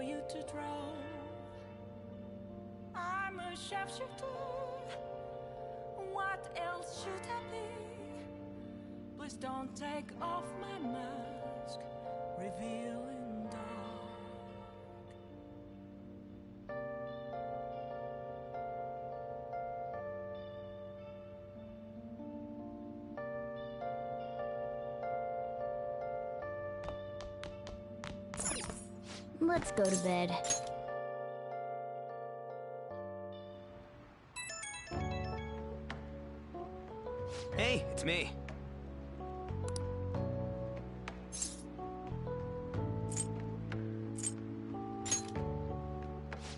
you to draw. I'm a sharpshooter. What else should I be? Please don't take off my mask, revealing dark. Let's go to bed. Hey, it's me.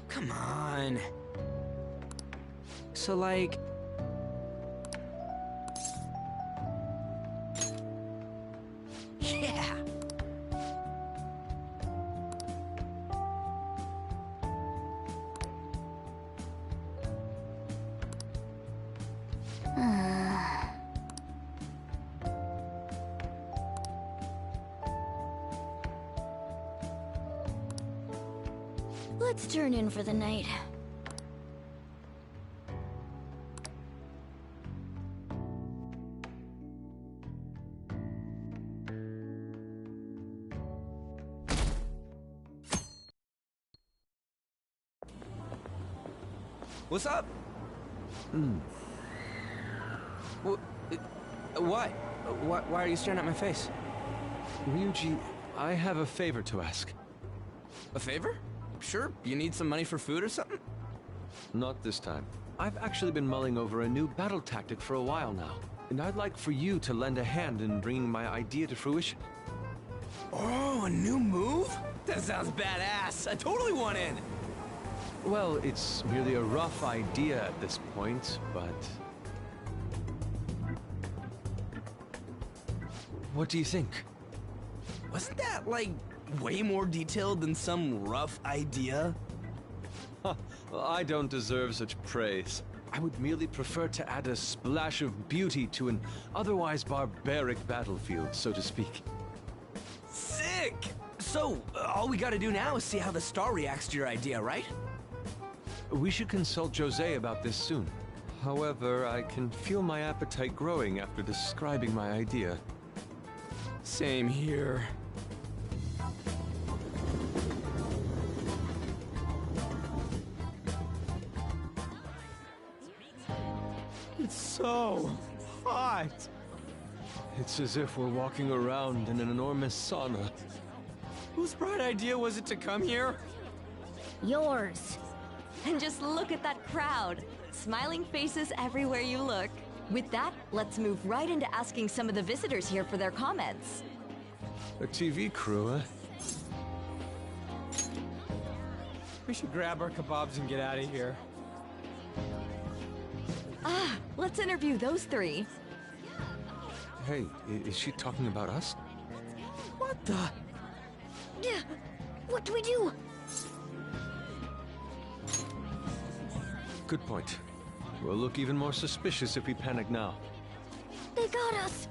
Come on. So, like... Yeah! Let's turn in for the night. What's up? What? Why are you staring at my face? Ryuji, I have a favor to ask. A favor? Sure, you need some money for food or something? Not this time. I've actually been mulling over a new battle tactic for a while now, and I'd like for you to lend a hand in bringing my idea to fruition. Oh, a new move? That sounds badass. I totally want in. Well, it's merely a rough idea at this point, but... What do you think? Wasn't that, like, way more detailed than some rough idea? Well, I don't deserve such praise. I would merely prefer to add a splash of beauty to an otherwise barbaric battlefield, so to speak. Sick! So, all we gotta do now is see how the star reacts to your idea, right? We should consult Jose about this soon. However, I can feel my appetite growing after describing my idea. Same here. It's so hot. It's as if we're walking around in an enormous sauna. Whose bright idea was it to come here? Yours. And just look at that crowd. Smiling faces everywhere you look. With that, let's move right into asking some of the visitors here for their comments. A TV crew, eh? We should grab our kebabs and get out of here. Let's interview those three. Hey, is she talking about us? What the? Yeah. What do we do? Good point. We'll look even more suspicious if we panic now. They got us.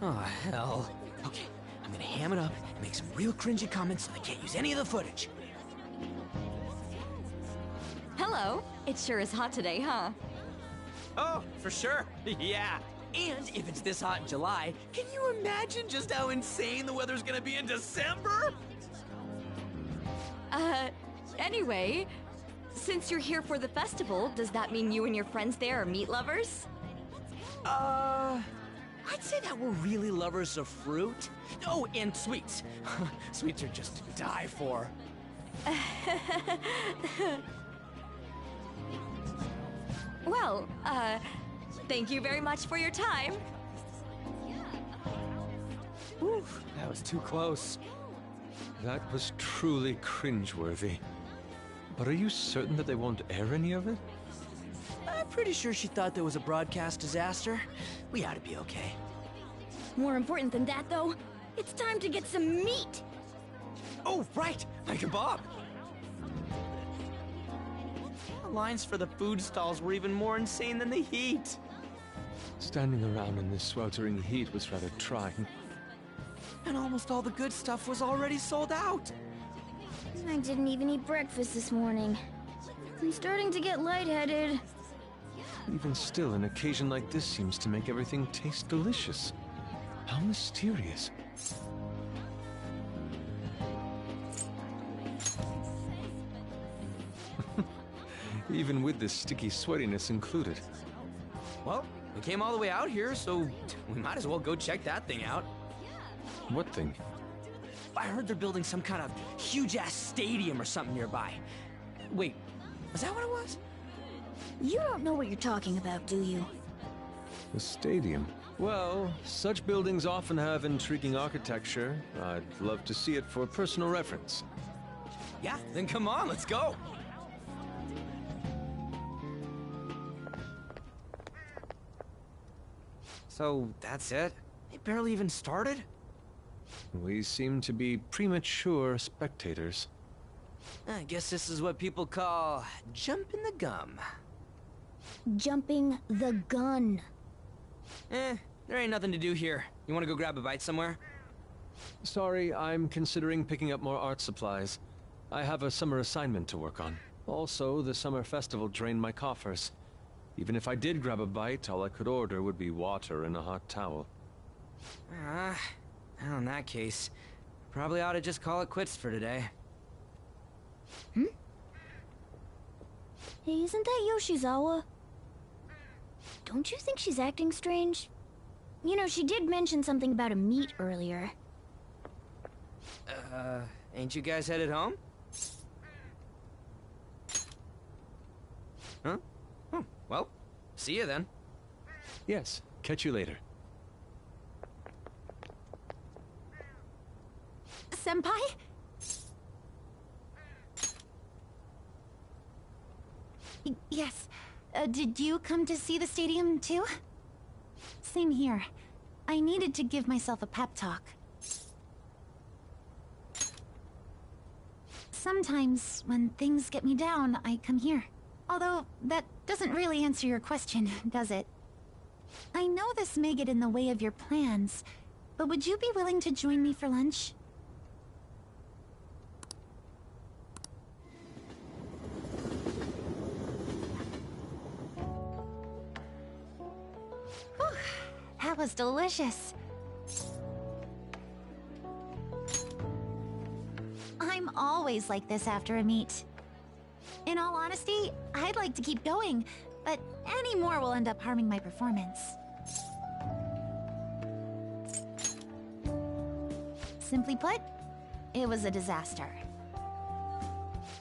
Oh, hell. Okay, I'm gonna ham it up and make some real cringy comments so they can't use any of the footage. Hello. It sure is hot today, huh? Oh, for sure. Yeah. And if it's this hot in July, can you imagine just how insane the weather's gonna be in December? Anyway, since you're here for the festival, does that mean you and your friends there are meat lovers? I'd say that we're really lovers of fruit. Oh, and sweets. Sweets are just to die for. Well, thank you very much for your time. Whew, that was too close. That was truly cringeworthy. But are you certain that they won't air any of it? I'm pretty sure she thought there was a broadcast disaster. We ought to be okay. More important than that, though, it's time to get some meat. Oh, right! My kebab! The lines for the food stalls were even more insane than the heat. Standing around in this sweltering heat was rather trying. And almost all the good stuff was already sold out. I didn't even eat breakfast this morning. I'm starting to get lightheaded. Even still, an occasion like this seems to make everything taste delicious. How mysterious. Even with this sticky sweatiness included. Well, we came all the way out here, so we might as well go check that thing out. What thing? I heard they're building some kind of huge-ass stadium or something nearby. Wait, was that what it was? You don't know what you're talking about, do you? The stadium. Well, such buildings often have intriguing architecture. I'd love to see it for personal reference. Yeah, then come on, let's go. So, that's it? They barely even started? We seem to be premature spectators. I guess this is what people call jumping the gum. Jumping the gun. There ain't nothing to do here. You wanna go grab a bite somewhere? Sorry, I'm considering picking up more art supplies. I have a summer assignment to work on. Also, the summer festival drained my coffers. Even if I did grab a bite, all I could order would be water and a hot towel. Well, in that case, probably ought to just call it quits for today. Hey, isn't that Yoshizawa? Don't you think she's acting strange? You know, she did mention something about a meet earlier. Ain't you guys headed home? Huh? Oh, well, see you then. Yes, catch you later. Senpai? Yes. Did you come to see the stadium, too? Same here. I needed to give myself a pep talk. Sometimes, when things get me down, I come here. Although, that doesn't really answer your question, does it? I know this may get in the way of your plans, but would you be willing to join me for lunch? Whew, that was delicious. I'm always like this after a meet. In all honesty, I'd like to keep going, but any more will end up harming my performance. Simply put, it was a disaster.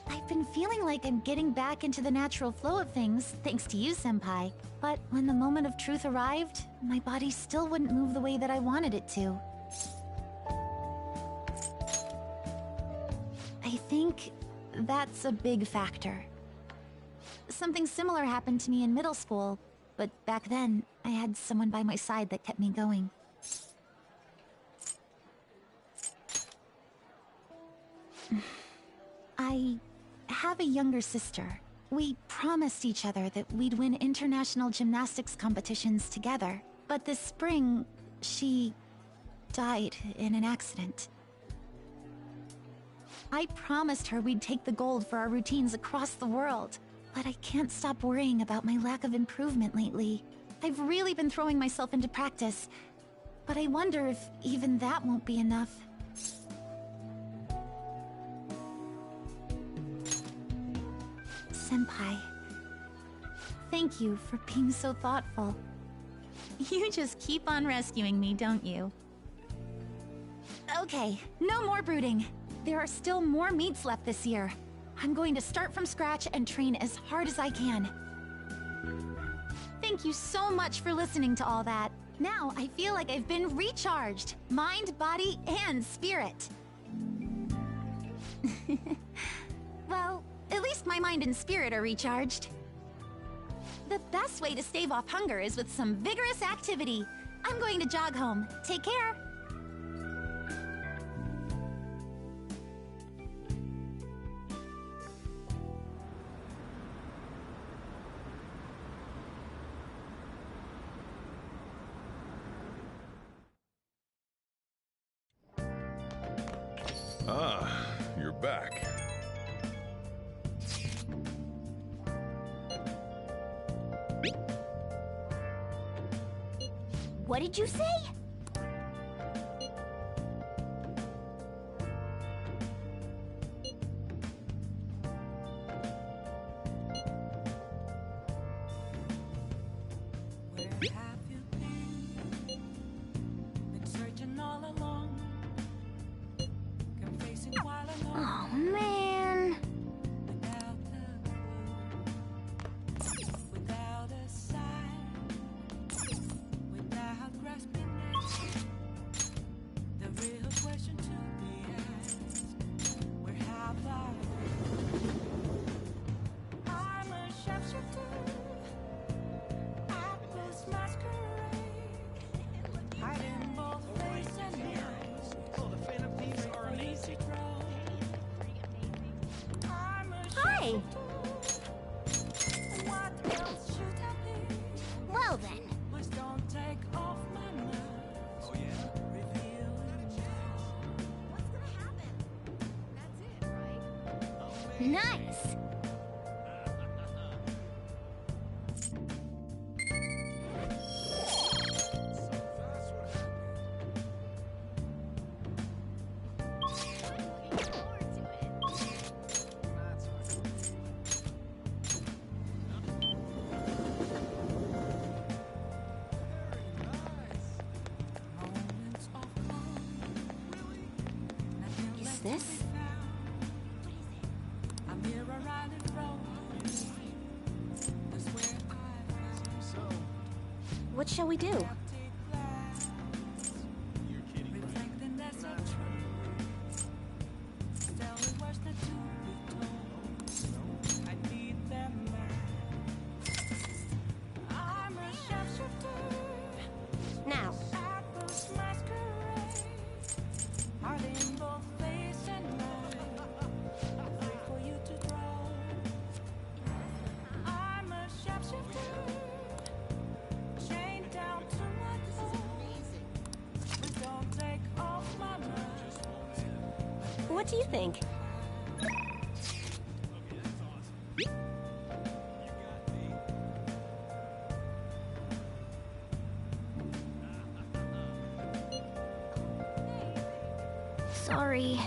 I've been feeling like I'm getting back into the natural flow of things, thanks to you, Senpai. But when the moment of truth arrived, my body still wouldn't move the way that I wanted it to. I think that's a big factor. Something similar happened to me in middle school, but back then, I had someone by my side that kept me going. I have a younger sister. We promised each other that we'd win international gymnastics competitions together. But this spring, she died in an accident. I promised her we'd take the gold for our routines across the world. But I can't stop worrying about my lack of improvement lately. I've really been throwing myself into practice, but I wonder if even that won't be enough. Senpai, thank you for being so thoughtful. You just keep on rescuing me, don't you? Okay, no more brooding. There are still more meets left this year. I'm going to start from scratch and train as hard as I can. Thank you so much for listening to all that. Now I feel like I've been recharged. Mind, body, and spirit. Well, at least my mind and spirit are recharged. The best way to stave off hunger is with some vigorous activity. I'm going to jog home. Take care. Ah, you're back. What did you say? Where have you been? Been searching all along, confessing while alone, Oh, man. without a clue, without a sign, without grasping it. The real question to be asked: where have I been? I'm a sharpshooter. Apples masquerade, hiding both face and eyes. Oh, the Phantom Thieves are amazing. I'm a Hi. sharpshooter. What else should I be? Well then. Please don't take off my mask. Oh, yeah? Revealing What's gonna happen? That's it, right? Nice. moments of calm. Nothing Is left to this? be found. A mirror right in front of me. That's where I found What shall we do? empty glass. Reflecting that's a truth. Tell the words not to be told. I need them back. I'm a sharpshooter. Now. Apples masquerade, heart in both face and mind, free for you to grow. I'm a sharpshooter, chained down to my core. Please don't take off my mask. What do you think? Sorry.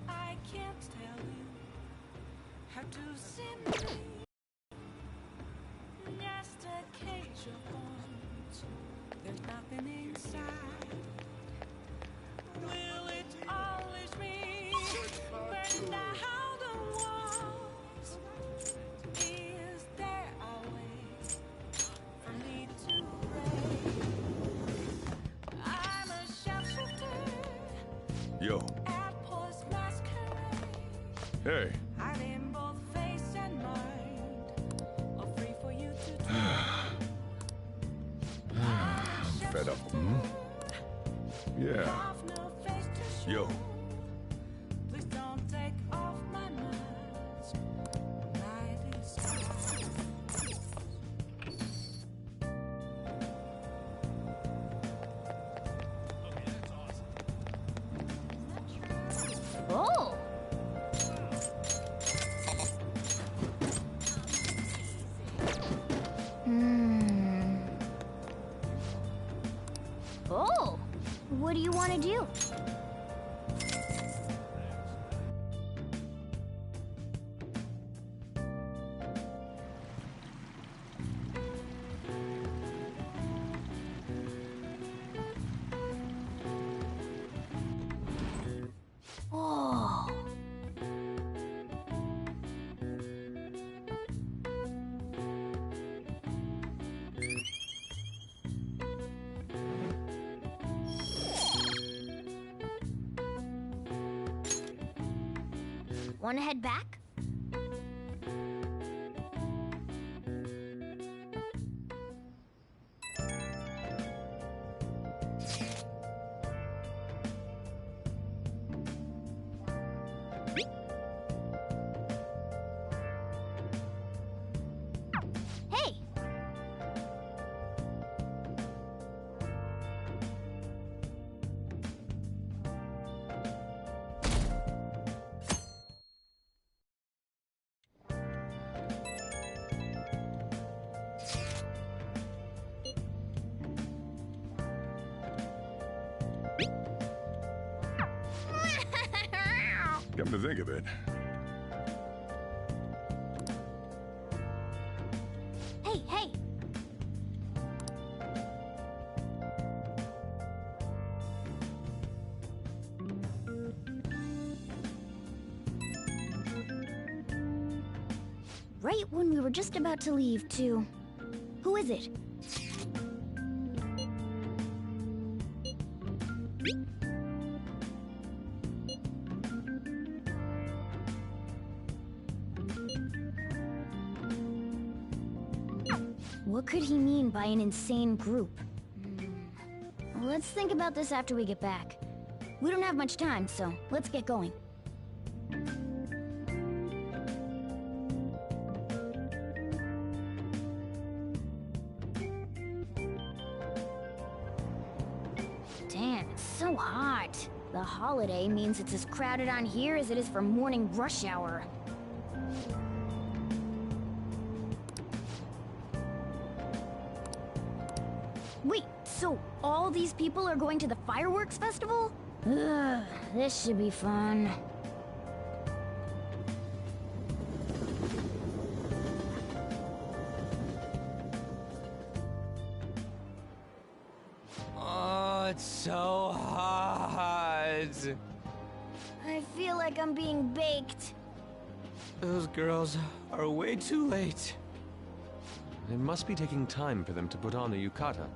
I can't tell you how to see me. Just a cage of bones. There's nothing inside. Will it always be burned out the walls? Is there a way for me to break? I'm a sharpshooter. Yo, Apples masquerade. hey, Hiding both face and mind, all free for you to try. I'm fed up. Yeah. Have no face to show. Yo. Please don't take off my mask. Night is Oh! Oh! What do you want to do? Oh! Want to head back? Hey! Come to think of it, Hey, hey! Right when we were just about to leave, too. Who is it? What could he mean by an insane group? Let's think about this after we get back. We don't have much time, so let's get going. Damn, it's so hot. The holiday means it's as crowded on here as it is for morning rush hour. Wait, so all these people are going to the fireworks festival? Ugh, this should be fun. Oh, it's so hot. I feel like I'm being baked. Those girls are way too late. It must be taking time for them to put on a yukata.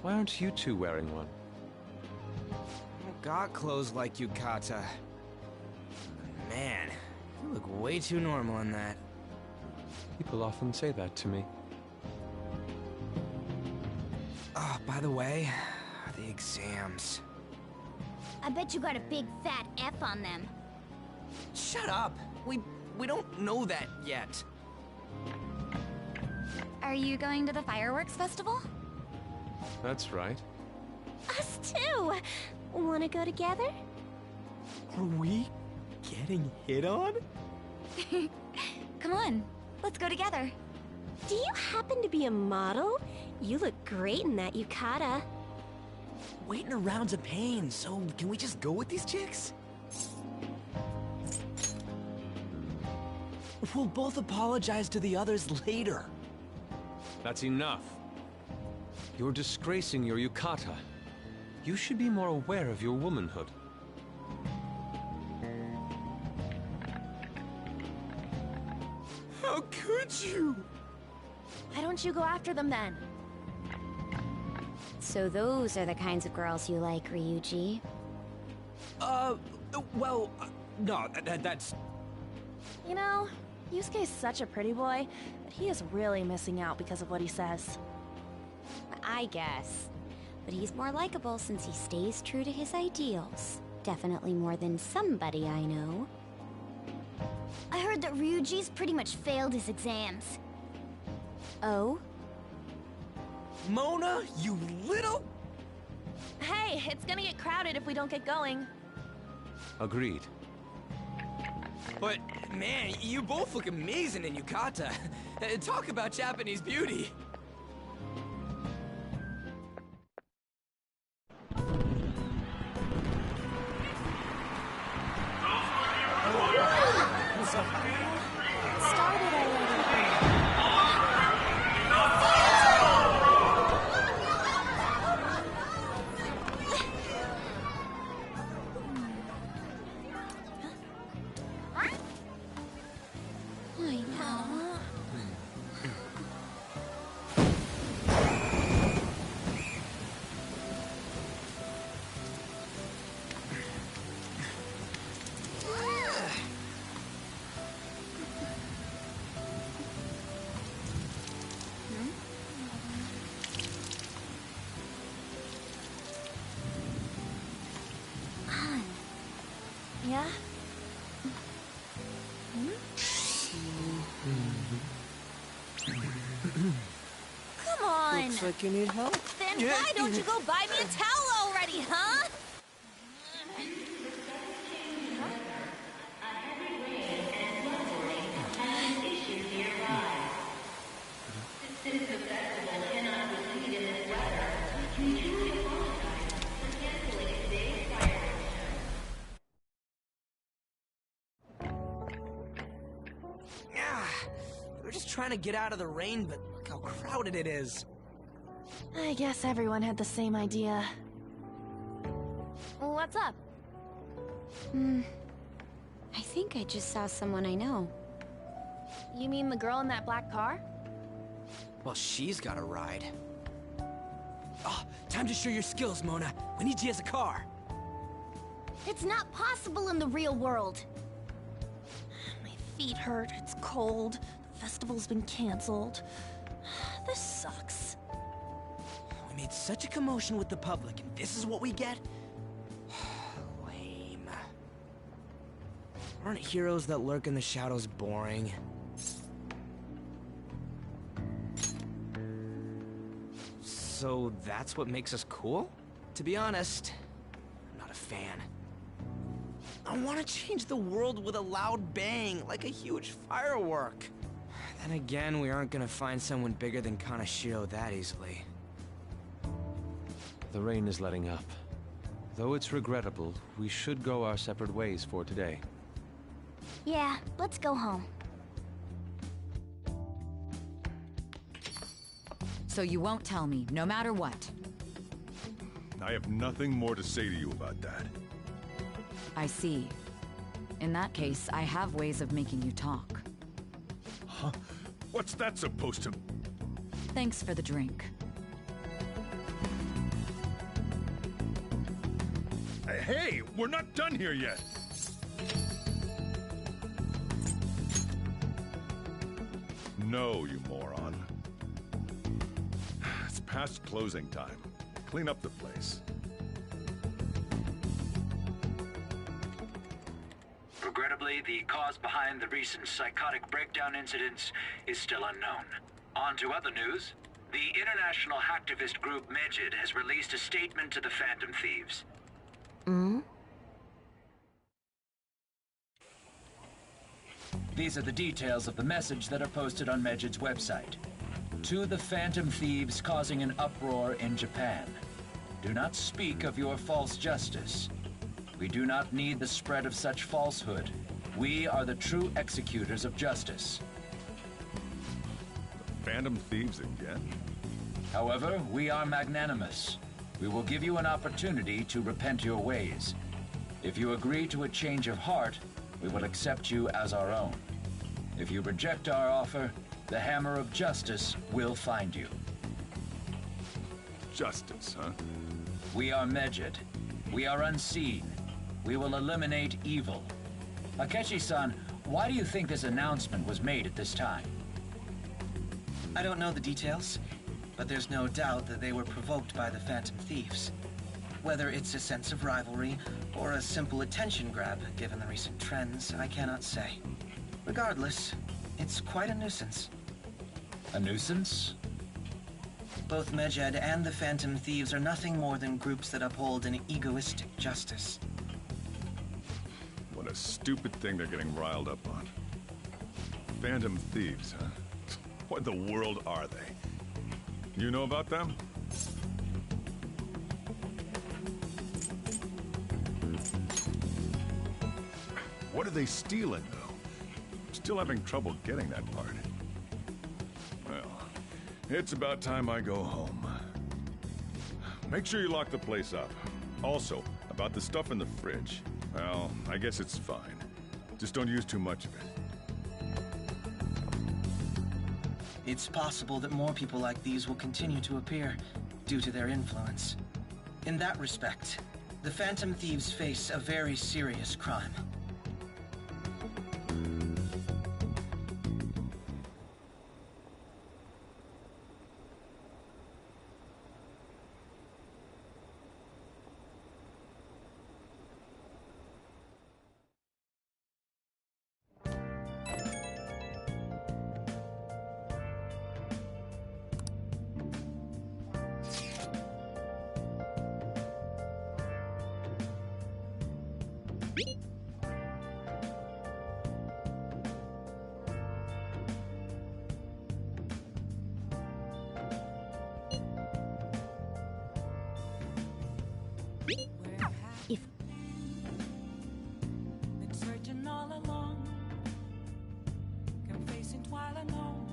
Why aren't you two wearing one? I don't got clothes like yukata. Man, you look way too normal in that. People often say that to me. Oh, by the way, the exams. I bet you got a big fat F on them. Shut up! We don't know that yet. Are you going to the fireworks festival? That's right. Us too! Wanna go together? Are we getting hit on? Come on, let's go together. Do you happen to be a model? You look great in that yukata. Waiting around's a pain, so can we just go with these chicks? We'll both apologize to the others later. That's enough. You're disgracing your yukata. You should be more aware of your womanhood. How could you? Why don't you go after them then? So those are the kinds of girls you like, Ryuji. Well, no, that's... You know, Yusuke's such a pretty boy, but he is really missing out because of what he says. I guess. But he's more likable since he stays true to his ideals. Definitely more than somebody I know. I heard that Ryuji's pretty much failed his exams. Oh? Mona, you little... Hey, it's gonna get crowded if we don't get going. Agreed. But, man, you both look amazing in yukata. Talk about Japanese beauty. Started already. I know. Yeah? Come on! Looks like you need help. Then why don't you go buy me a towel already, huh? We're just trying to get out of the rain, but look how crowded it is. I guess everyone had the same idea. What's up? I think I just saw someone I know. You mean the girl in that black car? Well, she's got a ride. Oh, time to show your skills, Mona. We need you as a car. It's not possible in the real world. My feet hurt, it's cold, the festival's been canceled. This sucks. We made such a commotion with the public, and this is what we get? Lame. Aren't heroes that lurk in the shadows boring? So that's what makes us cool? To be honest, I'm not a fan. I want to change the world with a loud bang, like a huge firework. Then again, we aren't gonna find someone bigger than Kanashiro that easily. The rain is letting up. Though it's regrettable, we should go our separate ways for today. Yeah, let's go home. So you won't tell me, no matter what. I have nothing more to say to you about that. I see. In that case, I have ways of making you talk. Huh? What's that supposed to... Thanks for the drink. Hey, we're not done here yet! No, you moron. It's past closing time. Clean up the place. Regrettably, the cause behind the recent psychotic breakdown incidents is still unknown. On to other news. The international hacktivist group Medjed has released a statement to the Phantom Thieves. These are the details of the message that are posted on Medjed's website. To the Phantom Thieves causing an uproar in Japan. Do not speak of your false justice. We do not need the spread of such falsehood. We are the true executors of justice. The Phantom Thieves again? However, we are magnanimous. We will give you an opportunity to repent your ways. If you agree to a change of heart, we will accept you as our own. If you reject our offer, the hammer of justice will find you. Justice, huh? We are Medjed. We are unseen. We will eliminate evil. Akechi-san, why do you think this announcement was made at this time? I don't know the details, but there's no doubt that they were provoked by the Phantom Thieves. Whether it's a sense of rivalry or a simple attention grab, given the recent trends, I cannot say. Regardless, it's quite a nuisance. A nuisance? Both Medjed and the Phantom Thieves are nothing more than groups that uphold an egoistic justice. What a stupid thing they're getting riled up on. Phantom Thieves, huh? What in the world are they? You know about them? What are they stealing, though? I'm still having trouble getting that part. Well, it's about time I go home. Make sure you lock the place up. Also, about the stuff in the fridge. Well, I guess it's fine. Just don't use too much of it. It's possible that more people like these will continue to appear due to their influence. In that respect, the Phantom Thieves face a very serious crime. If been searching all along, confessing while alone.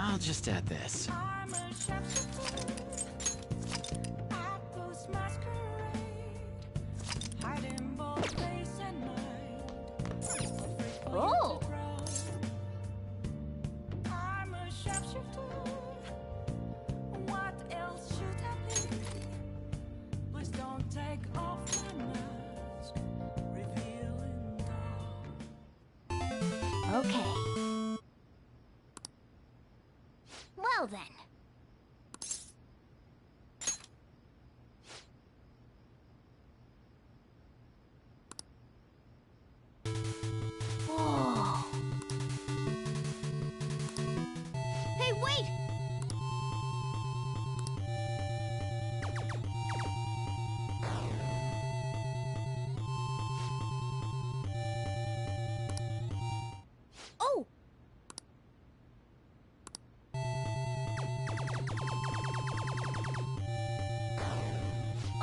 I'll just add this. I'm a shapeshifter at Ghost Masquerade, hiding both face and mind. Afraid for you to grow. I'm a shapeshifter. What else should I be? Please don't take off my mask, revealing dawn. Okay. Well then. Whoa. Hey, wait! Oh!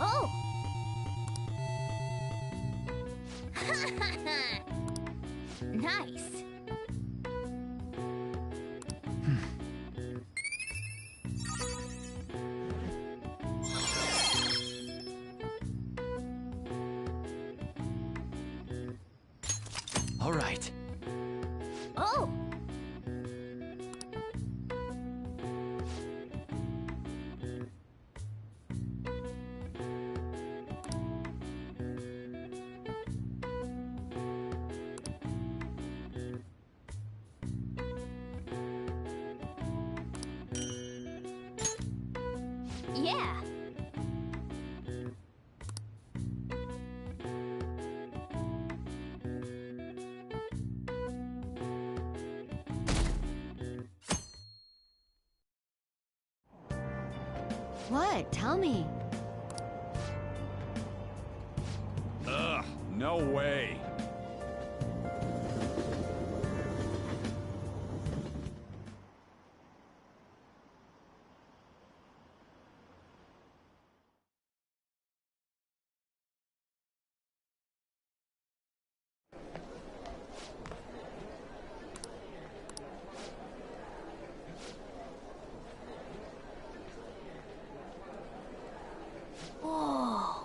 Oh! Nice. All right. Oh! Yeah. What? Tell me. Ugh, no way. Whoa.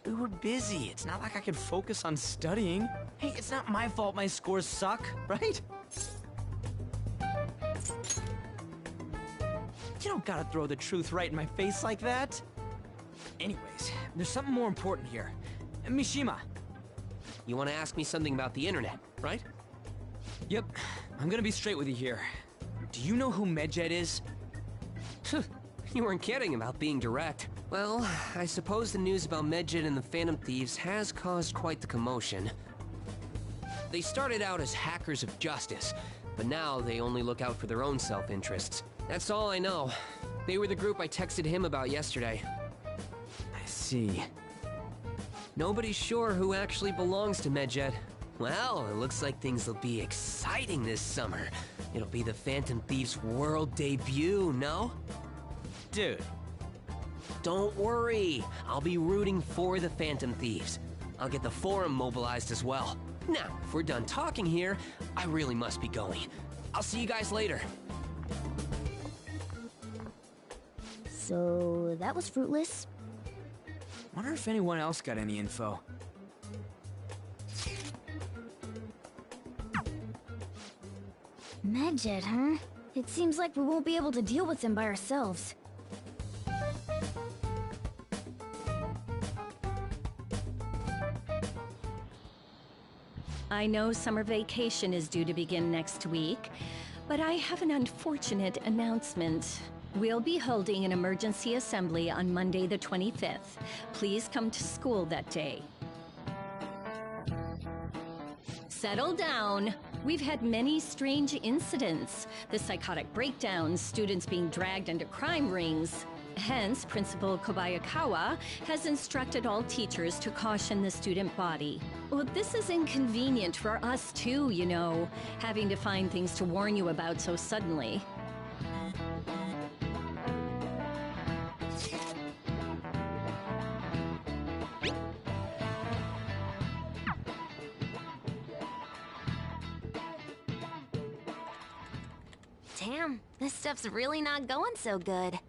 We were busy. It's not like I could focus on studying. Hey, it's not my fault my scores suck, right? You don't gotta throw the truth right in my face like that. Anyways, there's something more important here. Mishima. You want to ask me something about the internet, right? Yep, I'm gonna be straight with you here. Do you know who Medjed is? You weren't kidding about being direct. Well, I suppose the news about Medjed and the Phantom Thieves has caused quite the commotion. They started out as hackers of justice, but now they only look out for their own self-interests. That's all I know. They were the group I texted him about yesterday. I see. Nobody's sure who actually belongs to Medjed. Well, it looks like things will be exciting this summer. It'll be the Phantom Thieves' world debut, no? Dude. Don't worry. I'll be rooting for the Phantom Thieves. I'll get the forum mobilized as well. Now, if we're done talking here, I really must be going. I'll see you guys later. So that was fruitless. Wonder if anyone else got any info. Medjed, huh? It seems like we won't be able to deal with him by ourselves. I know summer vacation is due to begin next week, but I have an unfortunate announcement. We'll be holding an emergency assembly on Monday the 25th. Please come to school that day. Settle down. We've had many strange incidents. The psychotic breakdowns, students being dragged into crime rings. Hence, Principal Kobayakawa has instructed all teachers to caution the student body. Well, this is inconvenient for us too, you know, having to find things to warn you about so suddenly. Damn, this stuff's really not going so good.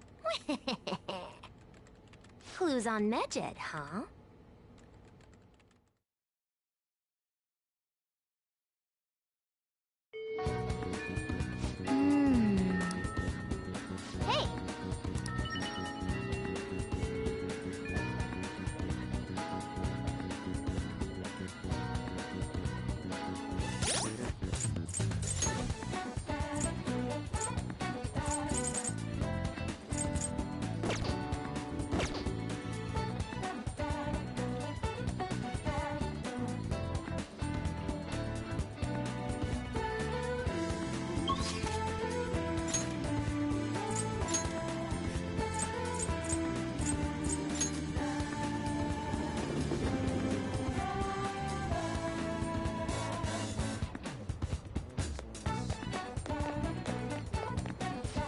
Clues on Medjed, huh? Hey!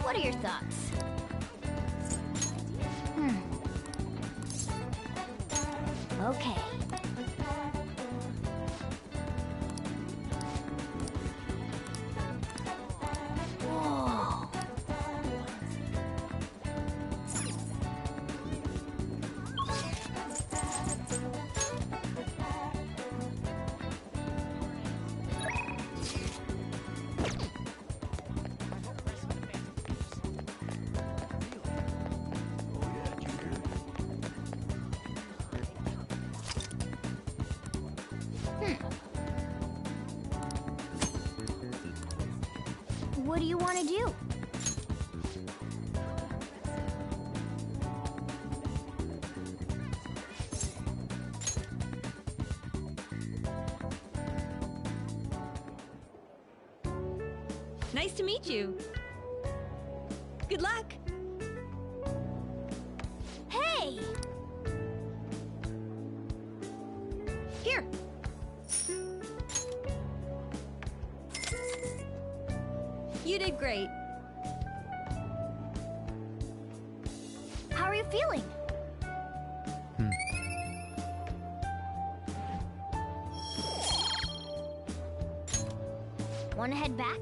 What are your thoughts? Okay. Whoa. What do you want to do? Nice to meet you. Good luck. Hey! Here. You did great. How are you feeling? Want to head back?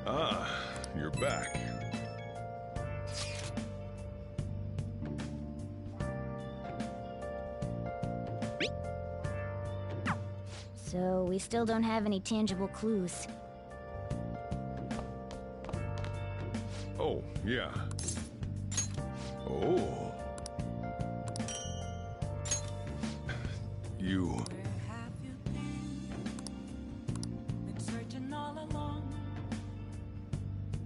Ah, you're back. So, we still don't have any tangible clues. Oh, yeah. Oh. You. Where have you been searching all along,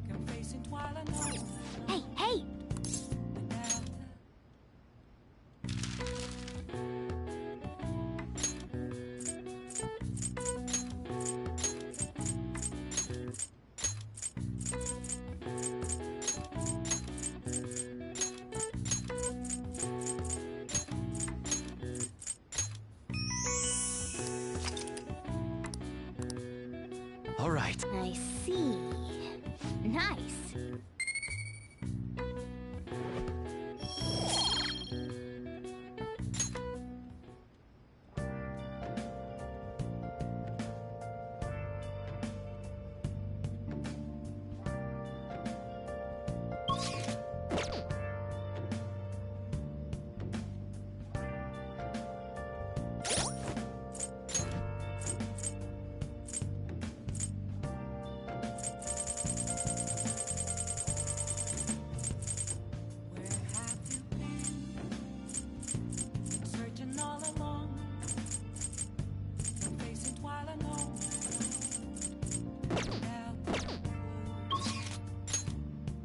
confessing while I know. Hey, hey! All right. I see. Nice. Searching all along, confessing while I know.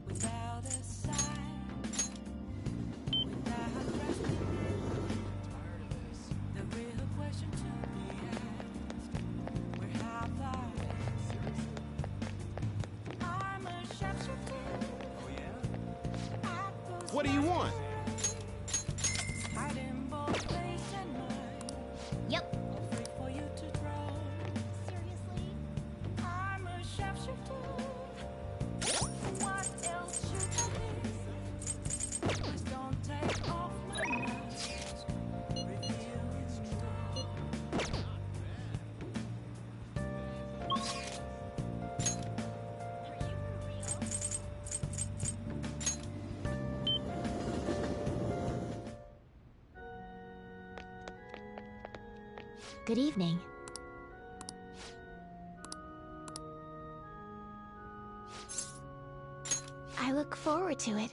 Without a sign, without resting. The real question to be asked: where have I? I'm a sharpshooter. Oh yeah. What do you want? Hiding both face and mind. Yep. Afraid for you to draw. Seriously? I'm a sharpshooter. What else should I be? Please don't take off my mask. Good evening. I look forward to it.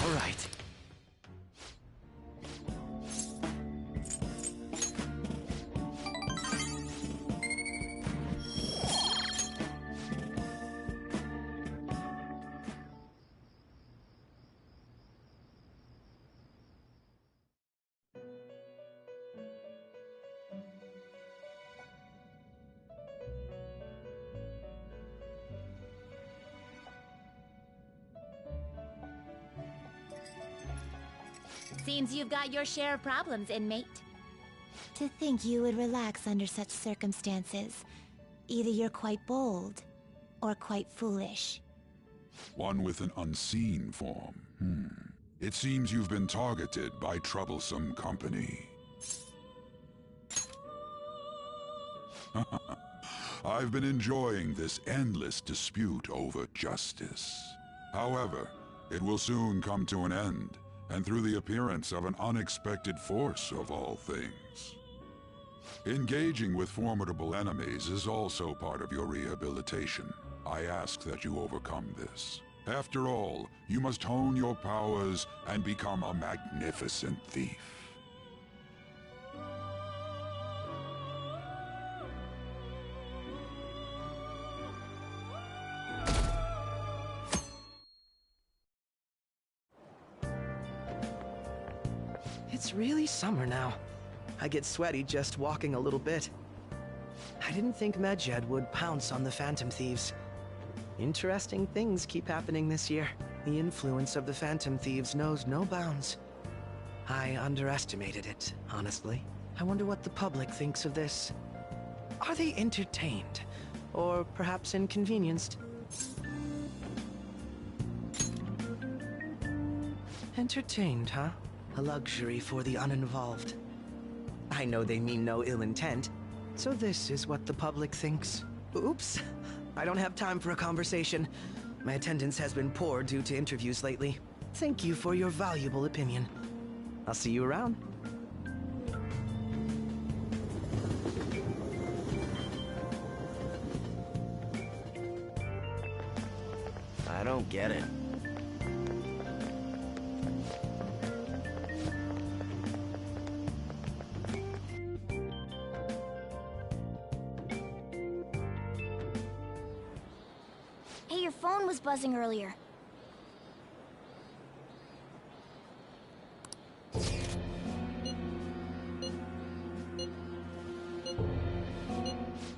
All right. Seems you've got your share of problems, inmate. To think you would relax under such circumstances. Either you're quite bold, or quite foolish. One with an unseen form. It seems you've been targeted by troublesome company. I've been enjoying this endless dispute over justice. However, it will soon come to an end, and through the appearance of an unexpected force of all things. Engaging with formidable enemies is also part of your rehabilitation. I ask that you overcome this. After all, you must hone your powers and become a magnificent thief. It's really summer now. I get sweaty just walking a little bit. I didn't think Medjed would pounce on the Phantom Thieves. Interesting things keep happening this year. The influence of the Phantom Thieves knows no bounds. I underestimated it, honestly. I wonder what the public thinks of this. Are they entertained? Or perhaps inconvenienced? Entertained, huh? A luxury for the uninvolved. I know they mean no ill intent, so this is what the public thinks. Oops, I don't have time for a conversation. My attendance has been poor due to interviews lately. Thank you for your valuable opinion. I'll see you around. I don't get it. Hey, your phone was buzzing earlier.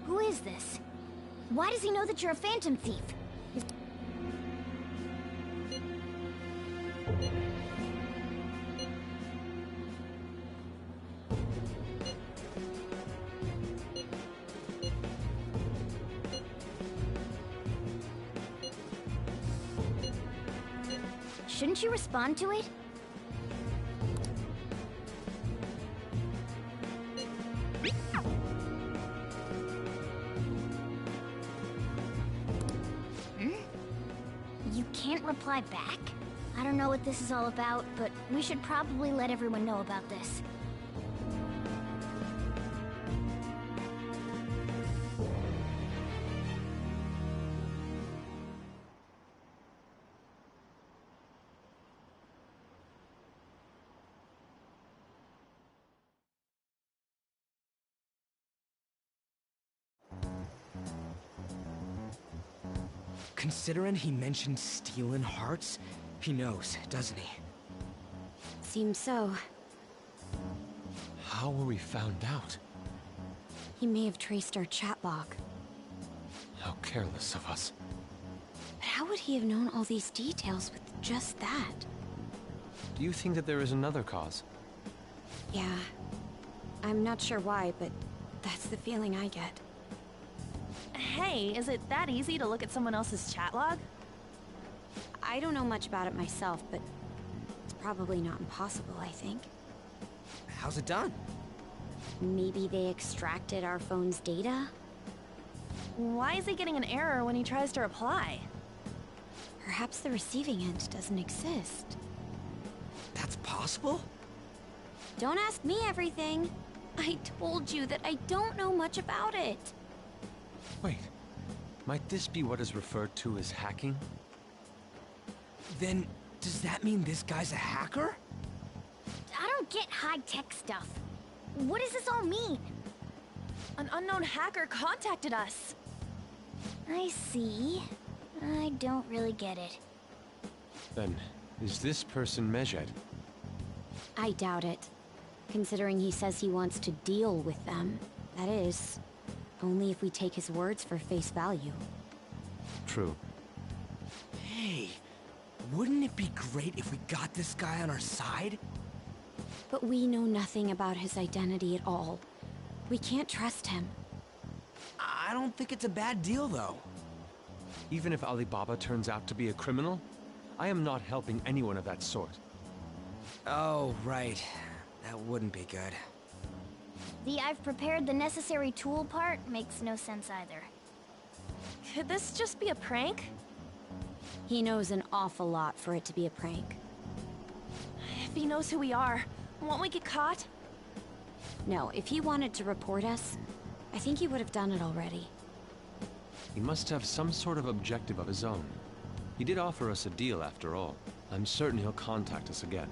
Who is this? Why does he know that you're a Phantom Thief? Shouldn't you respond to it? You can't reply back? I don't know what this is all about, but we should probably let everyone know about this. Considering he mentioned stealing hearts, he knows, doesn't he? Seems so. How were we found out? He may have traced our chat log. How careless of us. But how would he have known all these details with just that? Do you think that there is another cause? Yeah. I'm not sure why, but that's the feeling I get. Hey, is it that easy to look at someone else's chat log? I don't know much about it myself, but it's probably not impossible, I think. How's it done? Maybe they extracted our phone's data? Why is he getting an error when he tries to reply? Perhaps the receiving end doesn't exist. That's possible? Don't ask me everything. I told you that I don't know much about it. Wait, might this be what is referred to as hacking? Then, does that mean this guy's a hacker? I don't get high-tech stuff. What does this all mean? An unknown hacker contacted us. I see. I don't really get it. Then, is this person Medjed? I doubt it. Considering he says he wants to deal with them. That is, only if we take his words for face value. True. Hey, wouldn't it be great if we got this guy on our side? But we know nothing about his identity at all. We can't trust him. I don't think it's a bad deal, though. Even if Alibaba turns out to be a criminal, I am not helping anyone of that sort. Oh, right. That wouldn't be good. The "I've prepared the necessary tool" part makes no sense either. Could this just be a prank? He knows an awful lot for it to be a prank. If he knows who we are, won't we get caught? No, if he wanted to report us, I think he would have done it already. He must have some sort of objective of his own. He did offer us a deal after all. I'm certain he'll contact us again.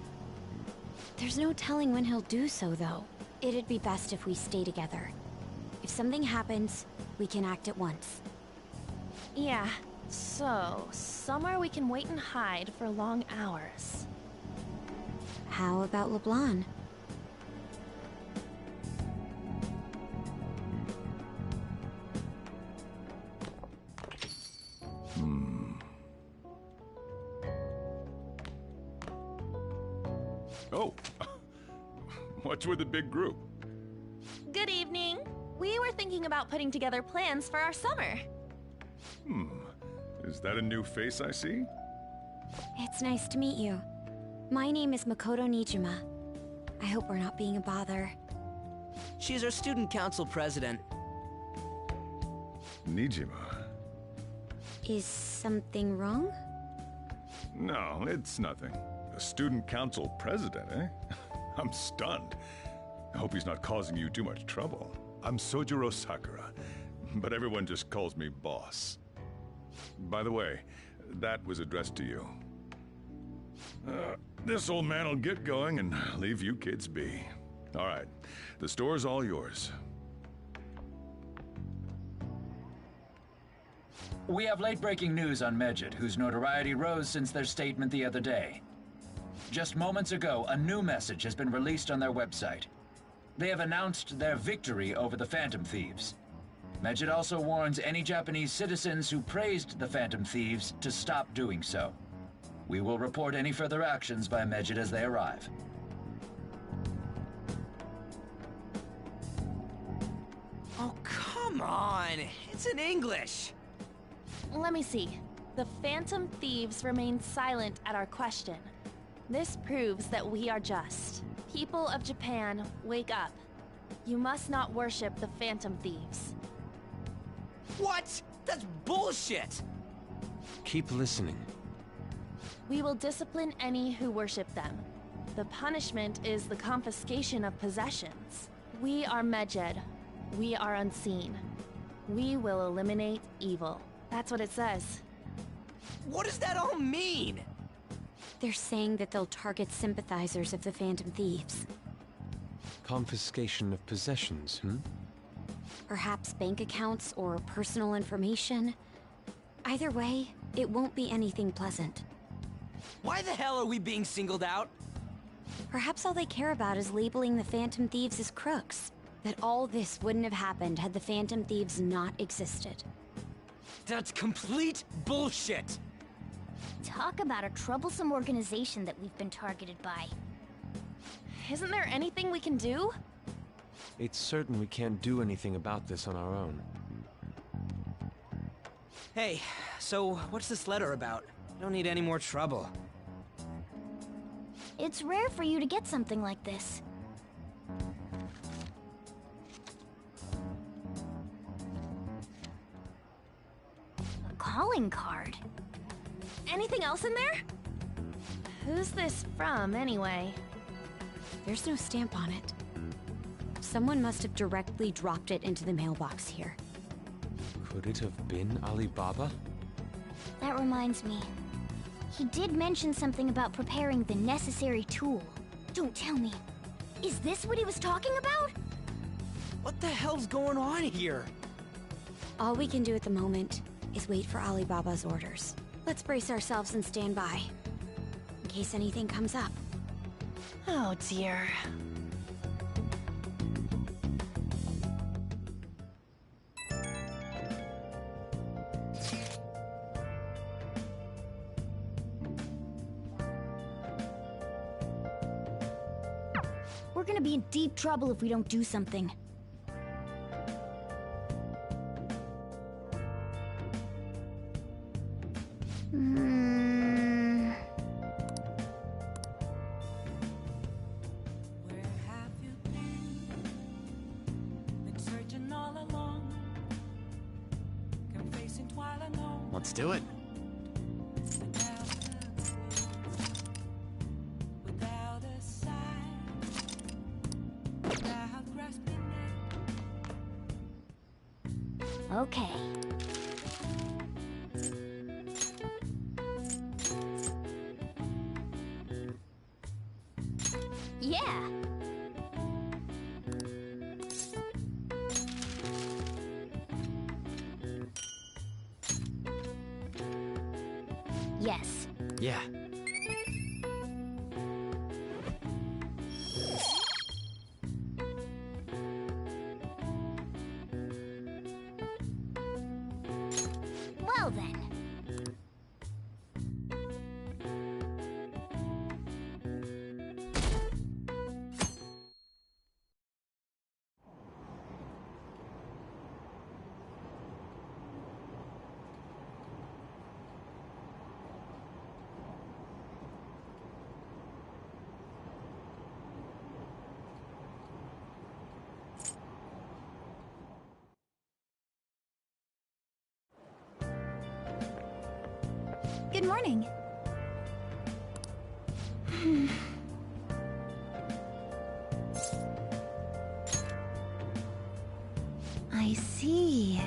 There's no telling when he'll do so, though. It'd be best if we stay together. If something happens, we can act at once. Yeah, so somewhere we can wait and hide for long hours. How about LeBlanc? Oh, what's with the big group? Good evening. We were thinking about putting together plans for our summer. Is that a new face I see? It's nice to meet you. My name is Makoto Nijima. I hope we're not being a bother. She's our student council president. Nijima? Is something wrong? No, it's nothing. A student council president, eh? I'm stunned. I hope he's not causing you too much trouble. I'm Sojiro Sakura, but everyone just calls me boss. By the way, that was addressed to you. This old man will get going and leave you kids be. All right, the store's all yours. We have late-breaking news on Medjed, whose notoriety rose since their statement the other day. Just moments ago, a new message has been released on their website. They have announced their victory over the Phantom Thieves. Medjed also warns any Japanese citizens who praised the Phantom Thieves to stop doing so. We will report any further actions by Medjed as they arrive. Oh, come on! It's in English! Let me see. The Phantom Thieves remain silent at our question. This proves that we are just. People of Japan, wake up. You must not worship the Phantom Thieves. What? That's bullshit! Keep listening. We will discipline any who worship them. The punishment is the confiscation of possessions. We are Medjed. We are unseen. We will eliminate evil. That's what it says. What does that all mean? They're saying that they'll target sympathizers of the Phantom Thieves. Confiscation of possessions, Perhaps bank accounts or personal information. Either way, it won't be anything pleasant. Why the hell are we being singled out? Perhaps all they care about is labeling the Phantom Thieves as crooks. That all this wouldn't have happened had the Phantom Thieves not existed. That's complete bullshit! Talk about a troublesome organization that we've been targeted by. Isn't there anything we can do? It's certain we can't do anything about this on our own. Hey, so what's this letter about? I don't need any more trouble. It's rare for you to get something like this. calling card. Anything else in there? Who's this from, anyway? There's no stamp on it. Someone must have directly dropped it into the mailbox here. Could it have been Alibaba? That reminds me. He did mention something about preparing the necessary tool. Don't tell me. Is this what he was talking about? What the hell's going on here? All we can do at the moment is wait for Alibaba's orders. Let's brace ourselves and stand by, in case anything comes up. Oh dear. We're gonna be in deep trouble if we don't do something. Where have you been searching all along, confessing while alone. Let's do it. Without a sign, without grasping it. Okay. Yeah. Yes. Yeah. Well then. Good morning. I see.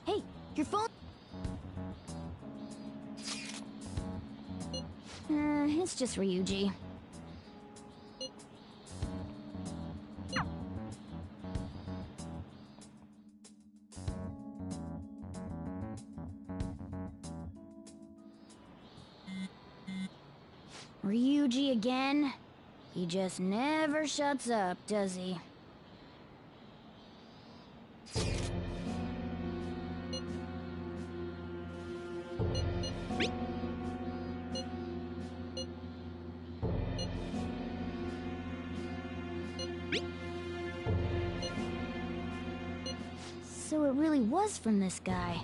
Hey, your phone. It's just Ryuji. Ryuji again? He just never shuts up, does he? So it really was from this guy.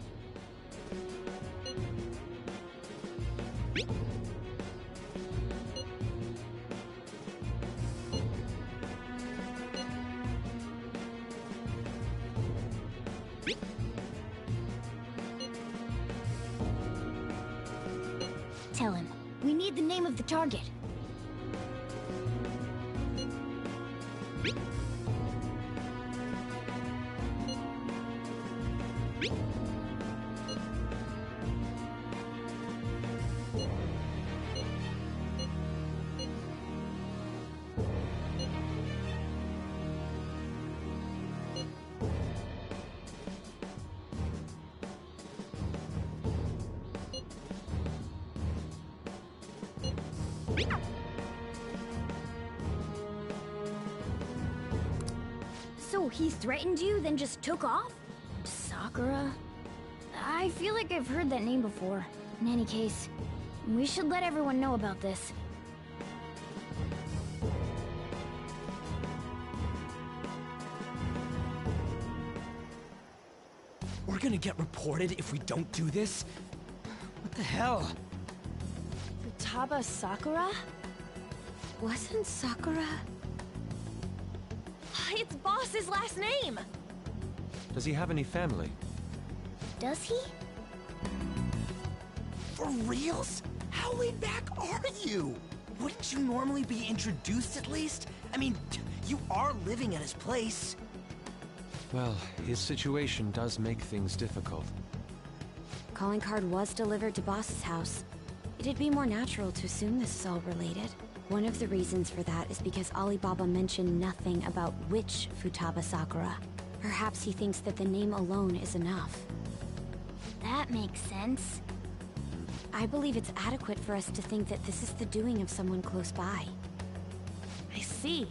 Tell him. We need the name of the target. So he threatened you, then just took off? Sakura? I feel like I've heard that name before. In any case, we should let everyone know about this. We're gonna get reported if we don't do this? What the hell? Futaba Sakura? Wasn't Sakura... It's Boss's last name! Does he have any family? Does he? For reals? How laid back are you? Wouldn't you normally be introduced at least? I mean, you are living at his place. Well, his situation does make things difficult. Calling card was delivered to Boss's house. It'd be more natural to assume this is all related. One of the reasons for that is because Alibaba mentioned nothing about which Futaba Sakura. Perhaps he thinks that the name alone is enough. That makes sense. I believe it's adequate for us to think that this is the doing of someone close by. I see.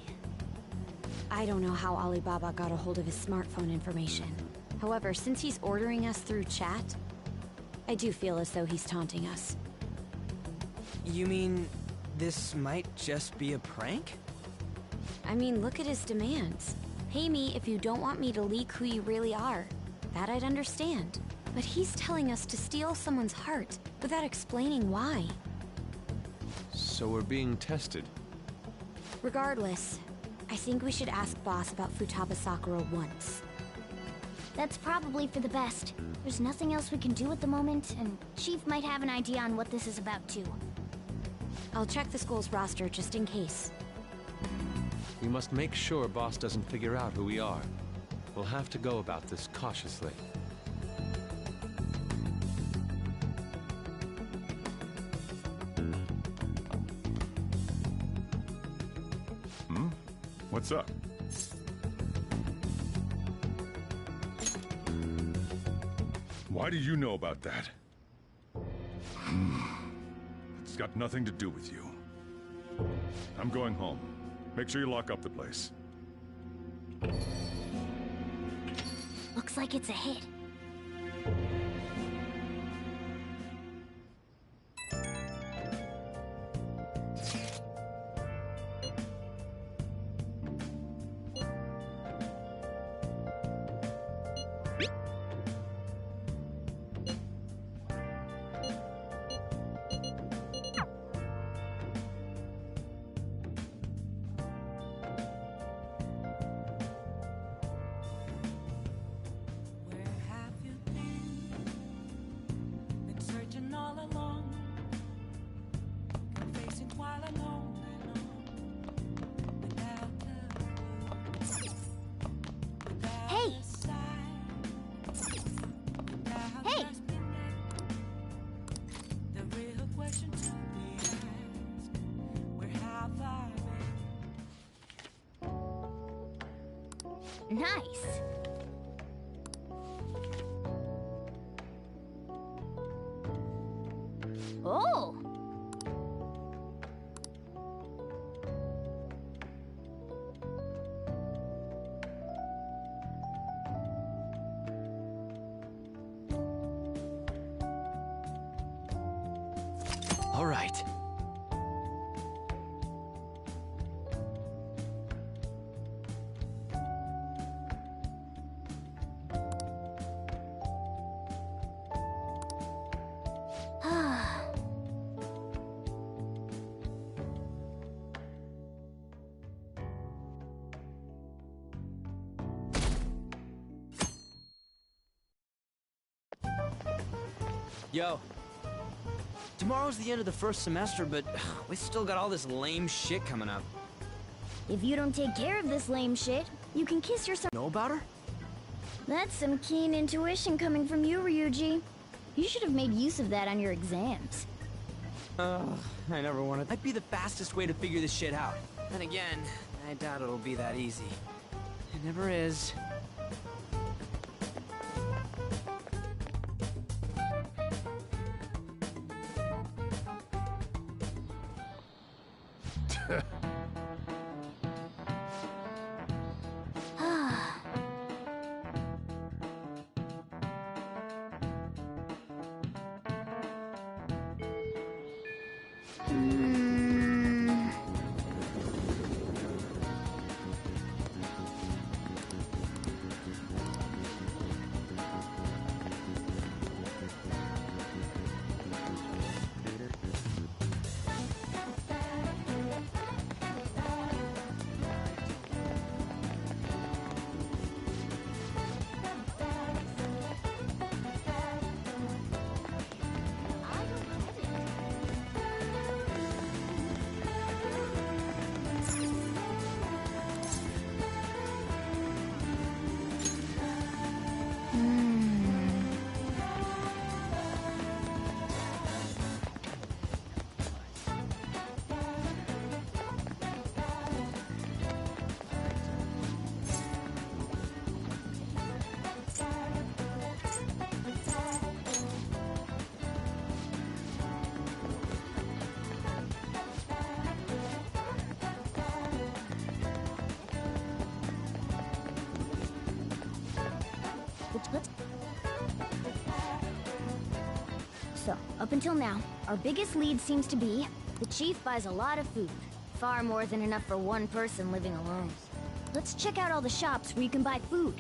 I don't know how Alibaba got a hold of his smartphone information. However, since he's ordering us through chat, I do feel as though he's taunting us. You mean this might just be a prank? I mean, look at his demands. Pay me if you don't want me to leak who you really are. That I'd understand. But he's telling us to steal someone's heart without explaining why. So we're being tested. Regardless, I think we should ask Boss about Futaba Sakura once. That's probably for the best. There's nothing else we can do at the moment, and Chief might have an idea on what this is about too. I'll check the school's roster just in case. We must make sure Boss doesn't figure out who we are. We'll have to go about this cautiously. What's up? Why do you know about that? It's got nothing to do with you. I'm going home. Make sure you lock up the place. Looks like it's a hit. Nice. Oh. All right. Yo. Tomorrow's the end of the first semester, but we still got all this lame shit coming up. If you don't take care of this lame shit, you can kiss yourself. Know about her? That's some keen intuition coming from you, Ryuji. You should have made use of that on your exams. I never wanted. Might be the fastest way to figure this shit out. Then again, I doubt it'll be that easy. It never is. So, up until now, our biggest lead seems to be the chief buys a lot of food. Far more than enough for one person living alone. Let's check out all the shops where you can buy food.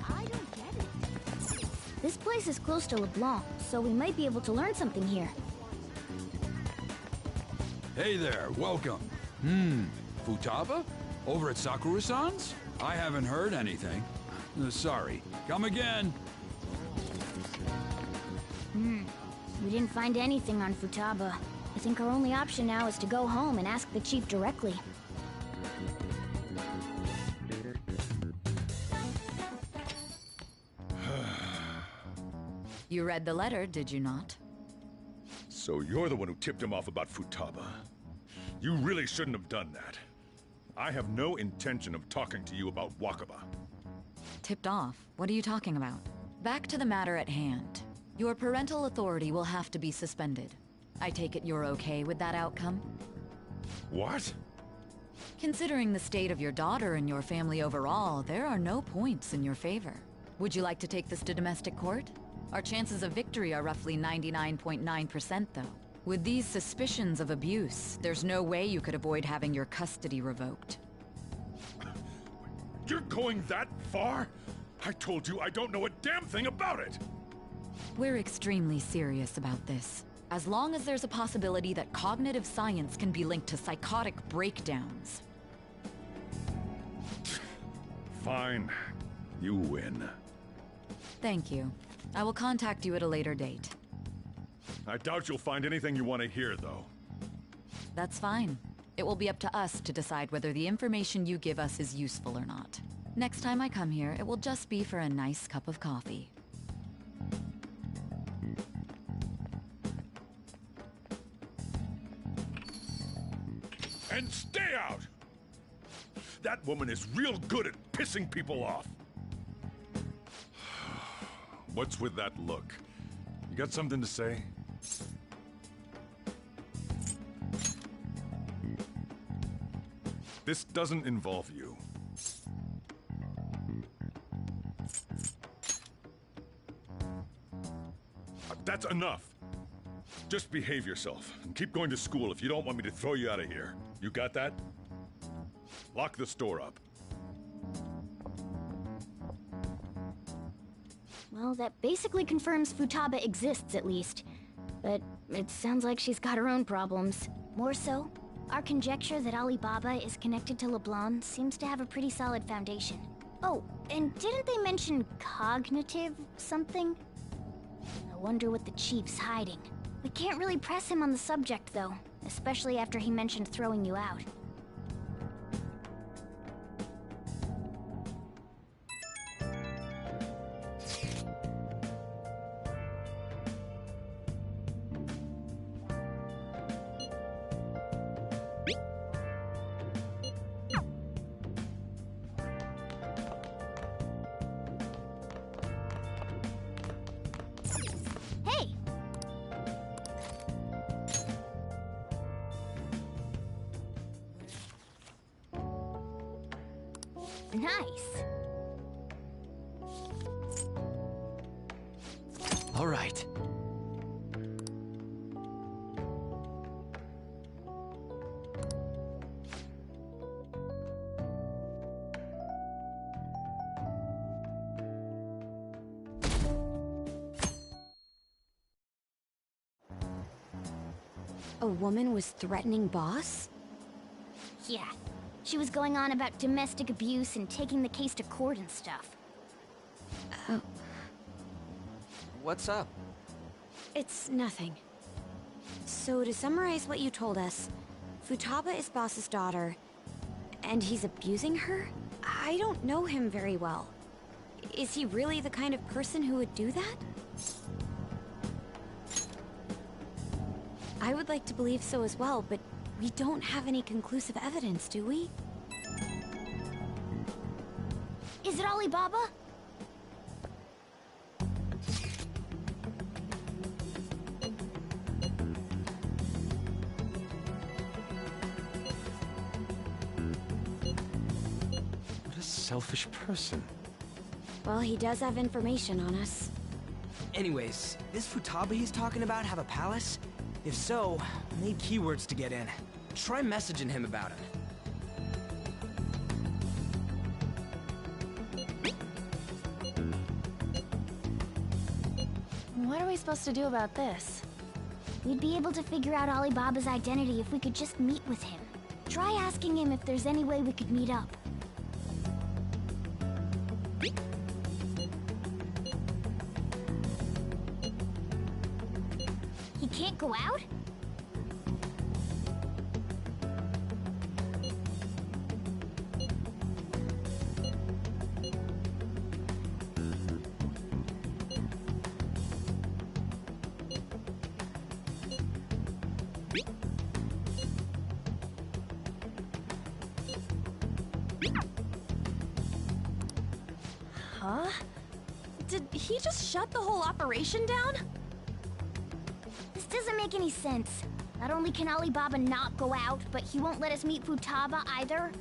I don't get it. This place is close to LeBlanc, so we might be able to learn something here. Hey there, welcome. Futaba? Over at Sakura-san's? I haven't heard anything. Sorry. Come again. We didn't find anything on Futaba. I think our only option now is to go home and ask the chief directly. You read the letter, did you not? So you're the one who tipped him off about Futaba. You really shouldn't have done that. I have no intention of talking to you about Wakaba. Tipped off? What are you talking about? Back to the matter at hand. Your parental authority will have to be suspended. I take it you're okay with that outcome? What? Considering the state of your daughter and your family overall, there are no points in your favor. Would you like to take this to domestic court? Our chances of victory are roughly 99.9%, though. With these suspicions of abuse, there's no way you could avoid having your custody revoked. You're going that far? I told you I don't know a damn thing about it! We're extremely serious about this. As long as there's a possibility that cognitive science can be linked to psychotic breakdowns. Fine. You win. Thank you. I will contact you at a later date. I doubt you'll find anything you want to hear, though. That's fine. It will be up to us to decide whether the information you give us is useful or not. Next time I come here, it will just be for a nice cup of coffee. And stay out! That woman is real good at pissing people off. What's with that look? You got something to say? This doesn't involve you. That's enough. Just behave yourself and keep going to school if you don't want me to throw you out of here. You got that? Lock the store up. Well, that basically confirms Futaba exists, at least. But it sounds like she's got her own problems. More so, our conjecture that Alibaba is connected to LeBlanc seems to have a pretty solid foundation. Oh, and didn't they mention cognitive something? I wonder what the chief's hiding. We can't really press him on the subject, though, especially after he mentioned throwing you out. Nice. All right. A woman was threatening Boss? Yeah. She was going on about domestic abuse and taking the case to court and stuff. Oh. What's up? It's nothing. So to summarize what you told us, Futaba is Boss's daughter, and he's abusing her? I don't know him very well. Is he really the kind of person who would do that? I would like to believe so as well, but we don't have any conclusive evidence, do we? Is it Alibaba? selfish person. Well, he does have information on us. Anyways, this Futaba he's talking about have a palace? If so, we need keywords to get in. Try messaging him about it. What are we supposed to do about this? We'd be able to figure out Alibaba's identity if we could just meet with him. Try asking him if there's any way we could meet up. He can't go out? Huh? Did he just shut the whole operation down? This doesn't make any sense. Not only can Alibaba not go out, but he won't let us meet Futaba either.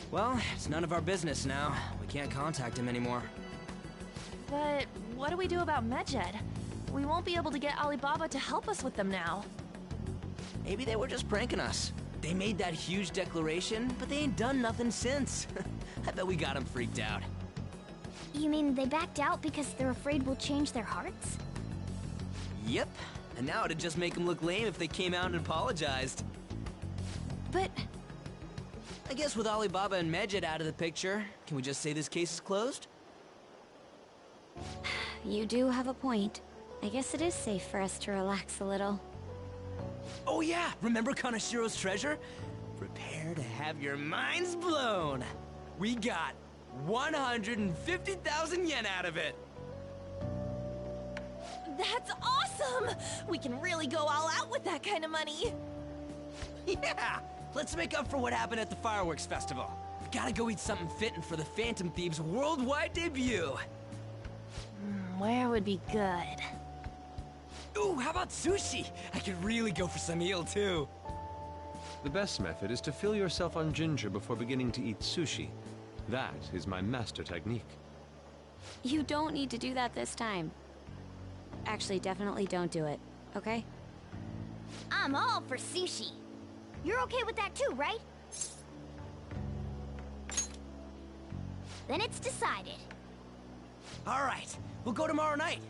Well, it's none of our business now. We can't contact him anymore. But what do we do about Medjed? We won't be able to get Alibaba to help us with them now. Maybe they were just pranking us. They made that huge declaration, but they ain't done nothing since. I bet we got them freaked out. You mean they backed out because they're afraid we'll change their hearts? Yep. And now it'd just make them look lame if they came out and apologized. But... I guess with Alibaba and Medjed out of the picture, can we just say this case is closed? You do have a point. I guess it is safe for us to relax a little. Oh yeah! Remember Kanashiro's treasure? Prepare to have your minds blown! We got 150,000 yen out of it! That's awesome! We can really go all out with that kind of money! Yeah! Let's make up for what happened at the fireworks festival. We gotta go eat something fitting for the Phantom Thieves' worldwide debut! Where would be good? Ooh, how about sushi? I could really go for some eel, too. The best method is to fill yourself on ginger before beginning to eat sushi. That is my master technique. You don't need to do that this time. Actually, definitely don't do it, okay? I'm all for sushi. You're okay with that too, right? Then it's decided. All right, we'll go tomorrow night.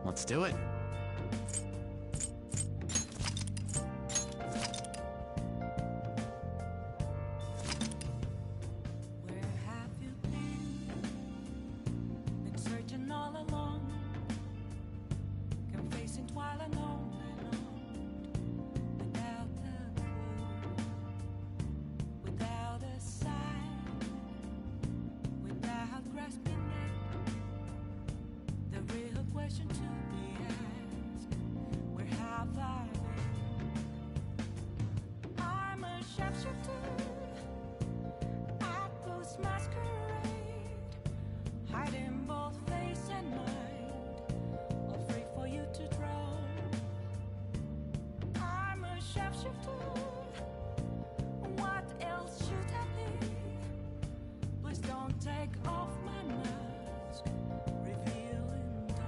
Let's do it. Where have you been? Been searching all along, confessing while alone and on, without a clue, without a sign, without grasping it. The real question to be asked: where have I been? I'm a sharpshooter. Apples masquerade, hiding both face and mind, afraid for you to draw. I'm a sharpshooter. What else should I be? Please don't take off my mask, revealing dawn.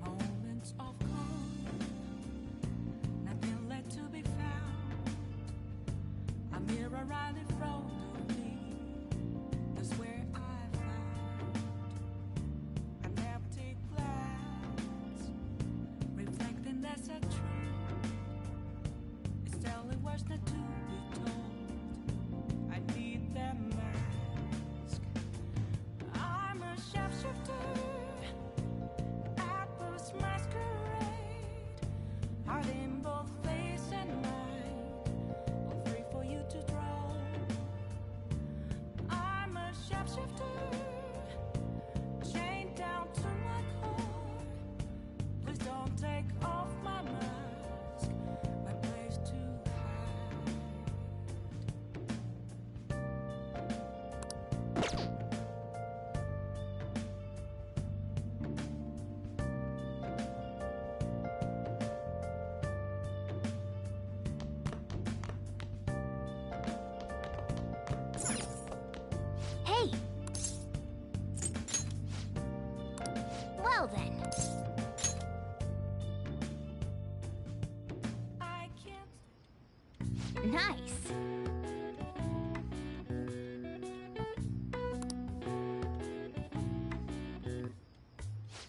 Moments of calm, nothing left to be found. A mirror right in front of me, that's where I found an empty glass, reflecting that's a truth. It's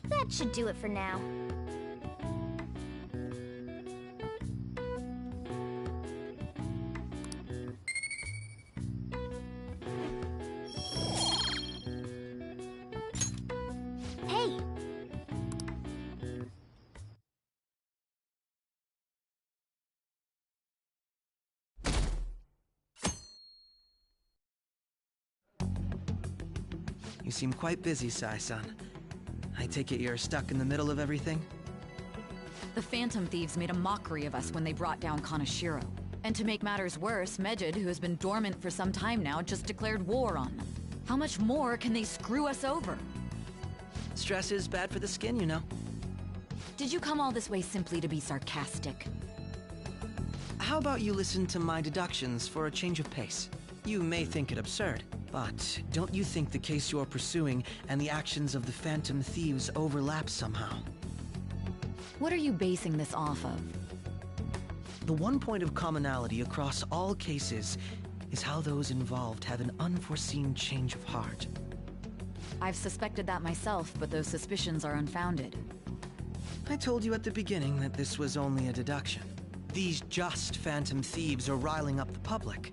That should do it for now. Hey! You seem quite busy, Sai-san. I take it you're stuck in the middle of everything? The Phantom Thieves made a mockery of us when they brought down Kaneshiro. And to make matters worse, Medjed, who has been dormant for some time now, just declared war on them. How much more can they screw us over? Stress is bad for the skin, you know. Did you come all this way simply to be sarcastic? How about you listen to my deductions for a change of pace? You may think it absurd, but don't you think the case you're pursuing and the actions of the Phantom Thieves overlap somehow? What are you basing this off of? The one point of commonality across all cases is how those involved have an unforeseen change of heart. I've suspected that myself, but those suspicions are unfounded. I told you at the beginning that this was only a deduction. These just Phantom Thieves are riling up the public.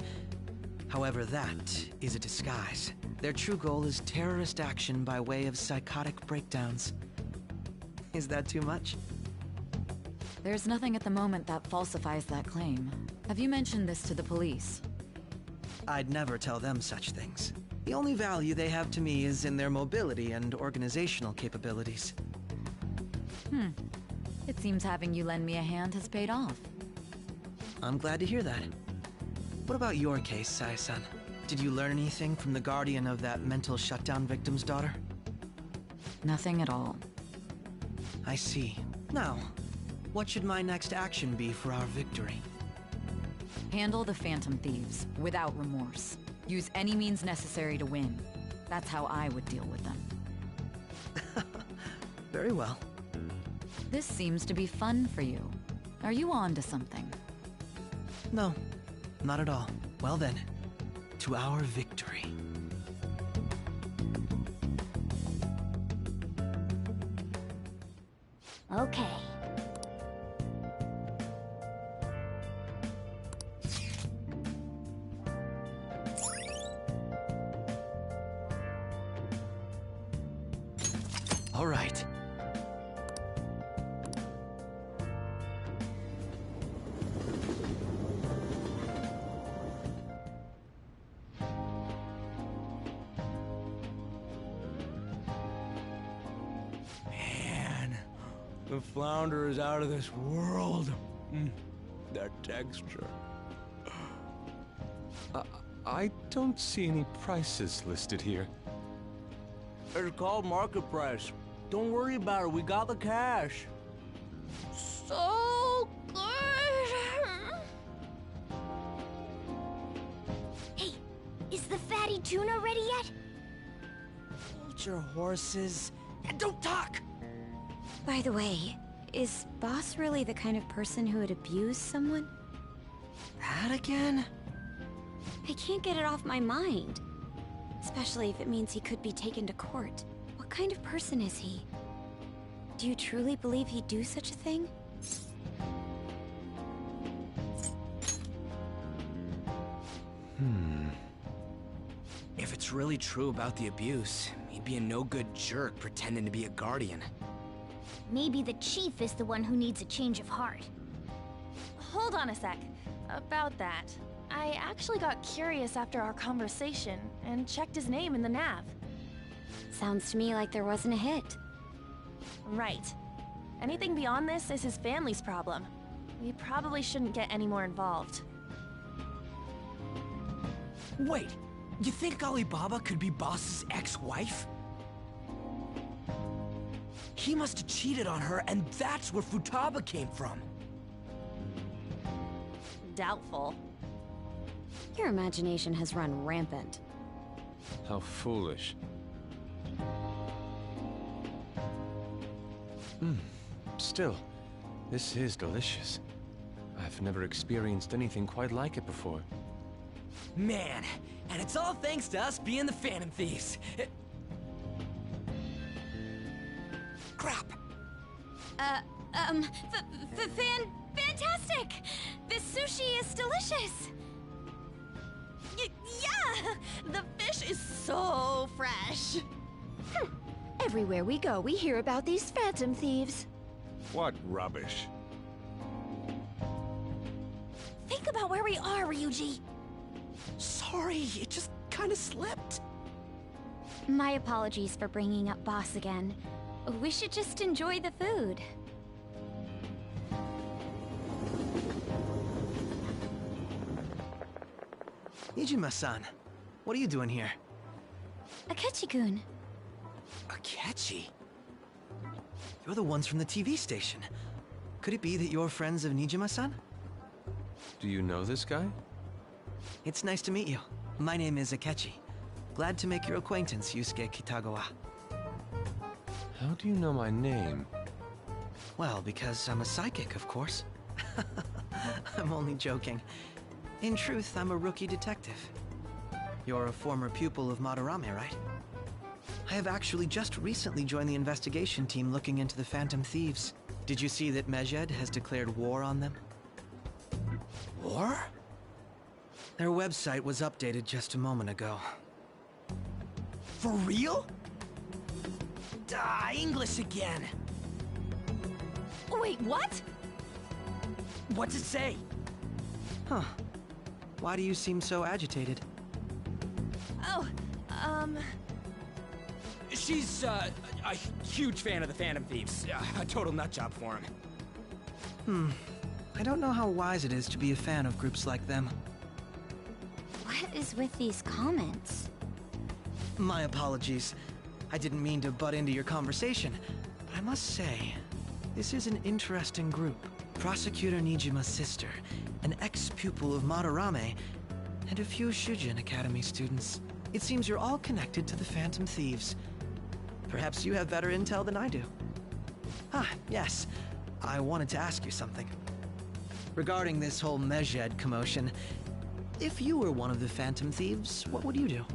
However, that is a disguise. Their true goal is terrorist action by way of psychotic breakdowns. Is that too much? There's nothing at the moment that falsifies that claim. Have you mentioned this to the police? I'd never tell them such things. The only value they have to me is in their mobility and organizational capabilities. It seems having you lend me a hand has paid off. I'm glad to hear that. What about your case, Sai-san? Did you learn anything from the guardian of that mental shutdown victim's daughter? Nothing at all. I see. Now, what should my next action be for our victory? Handle the Phantom Thieves, without remorse. Use any means necessary to win. That's how I would deal with them. Very well. This seems to be fun for you. Are you on to something? No, not at all. Well then, to our victory. Okay. All right. Man, the flounder is out of this world. That texture. I don't see any prices listed here. It's called market price. Don't worry about it, we got the cash. So good! Hey, is the fatty tuna ready yet? Hold your horses and don't talk! By the way, is Boss really the kind of person who would abuse someone? That again? I can't get it off my mind. Especially if it means he could be taken to court. What kind of person is he? Do you truly believe he'd do such a thing? If it's really true about the abuse, he'd be a no-good jerk pretending to be a guardian. Maybe the chief is the one who needs a change of heart. Hold on a sec. About that, I actually got curious after our conversation and checked his name in the nav. Sounds to me like there wasn't a hit. Right. Anything beyond this is his family's problem. We probably shouldn't get any more involved. Wait, you think Alibaba could be Boss's ex-wife? He must have cheated on her, and that's where Futaba came from. Doubtful. Your imagination has run rampant. How foolish. Still, this is delicious. I've never experienced anything quite like it before. Man, and it's all thanks to us being the Phantom Thieves. Crap! Fantastic! This sushi is delicious! Yeah! The fish is so fresh. Everywhere we go, we hear about these phantom thieves. What rubbish. Think about where we are, Ryuji. Sorry, it just kind of slipped. My apologies for bringing up Boss again. We should just enjoy the food. Nijima-san, what are you doing here? Akechi-kun. Akechi? You're the ones from the TV station. Could it be that you're friends of Nijima-san? Do you know this guy? It's nice to meet you. My name is Akechi. Glad to make your acquaintance, Yusuke Kitagawa. How do you know my name? Well, because I'm a psychic, of course. I'm only joking. In truth, I'm a rookie detective. You're a former pupil of Madarame, right? I have actually just recently joined the investigation team looking into the Phantom Thieves. Did you see that Medjed has declared war on them? War? Their website was updated just a moment ago. For real? English again! Wait, what? What's it say? Huh. Why do you seem so agitated? Oh, She's, a huge fan of the Phantom Thieves. A total nutjob for him. I don't know how wise it is to be a fan of groups like them. What is with these comments? My apologies. I didn't mean to butt into your conversation, but I must say, this is an interesting group. Prosecutor Nijima's sister, an ex-pupil of Madarame, and a few Shujin Academy students. It seems you're all connected to the Phantom Thieves. Perhaps you have better intel than I do. Ah, yes. I wanted to ask you something. Regarding this whole Medjed commotion, if you were one of the Phantom Thieves, what would you do?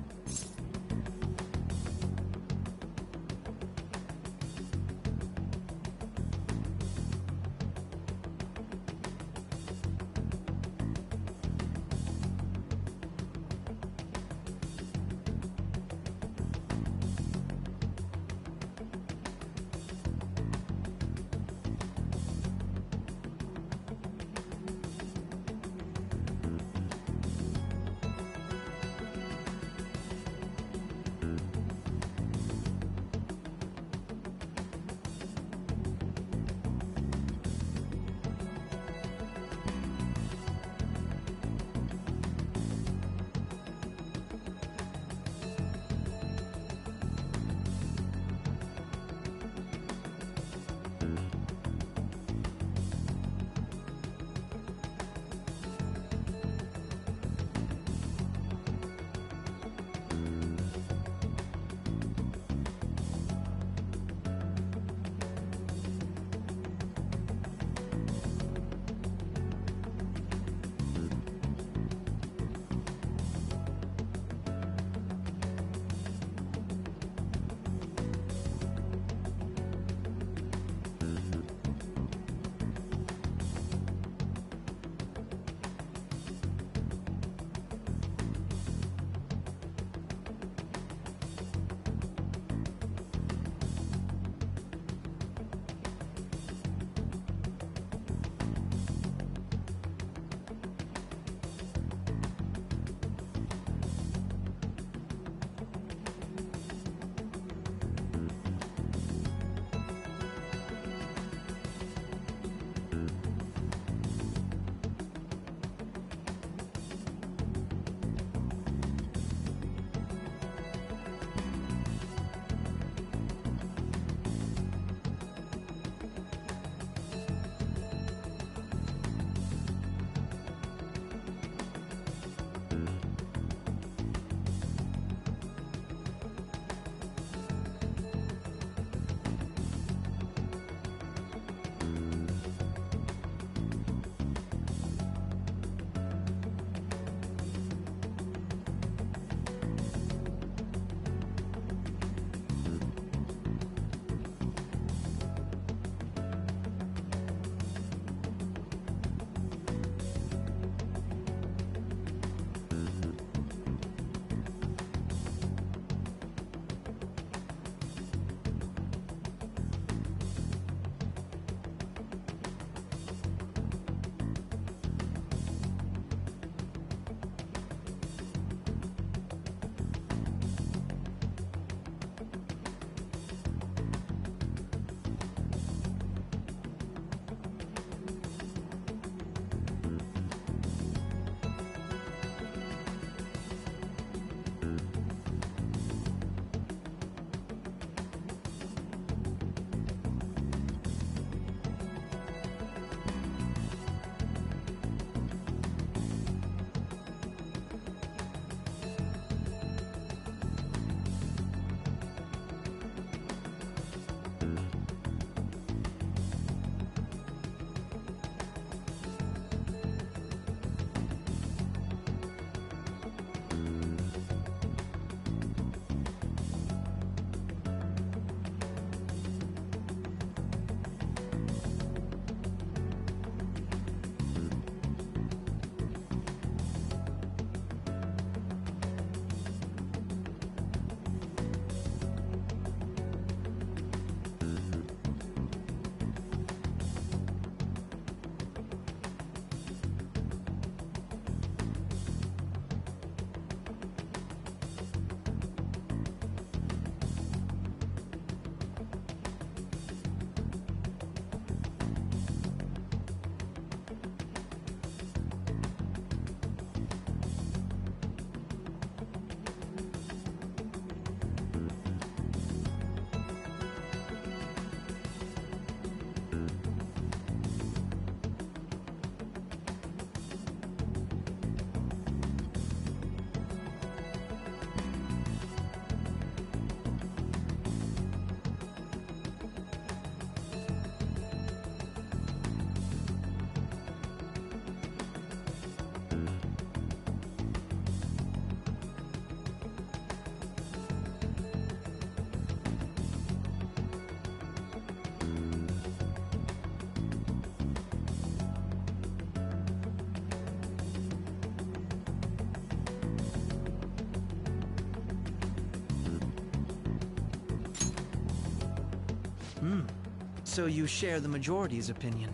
So you share the majority's opinion.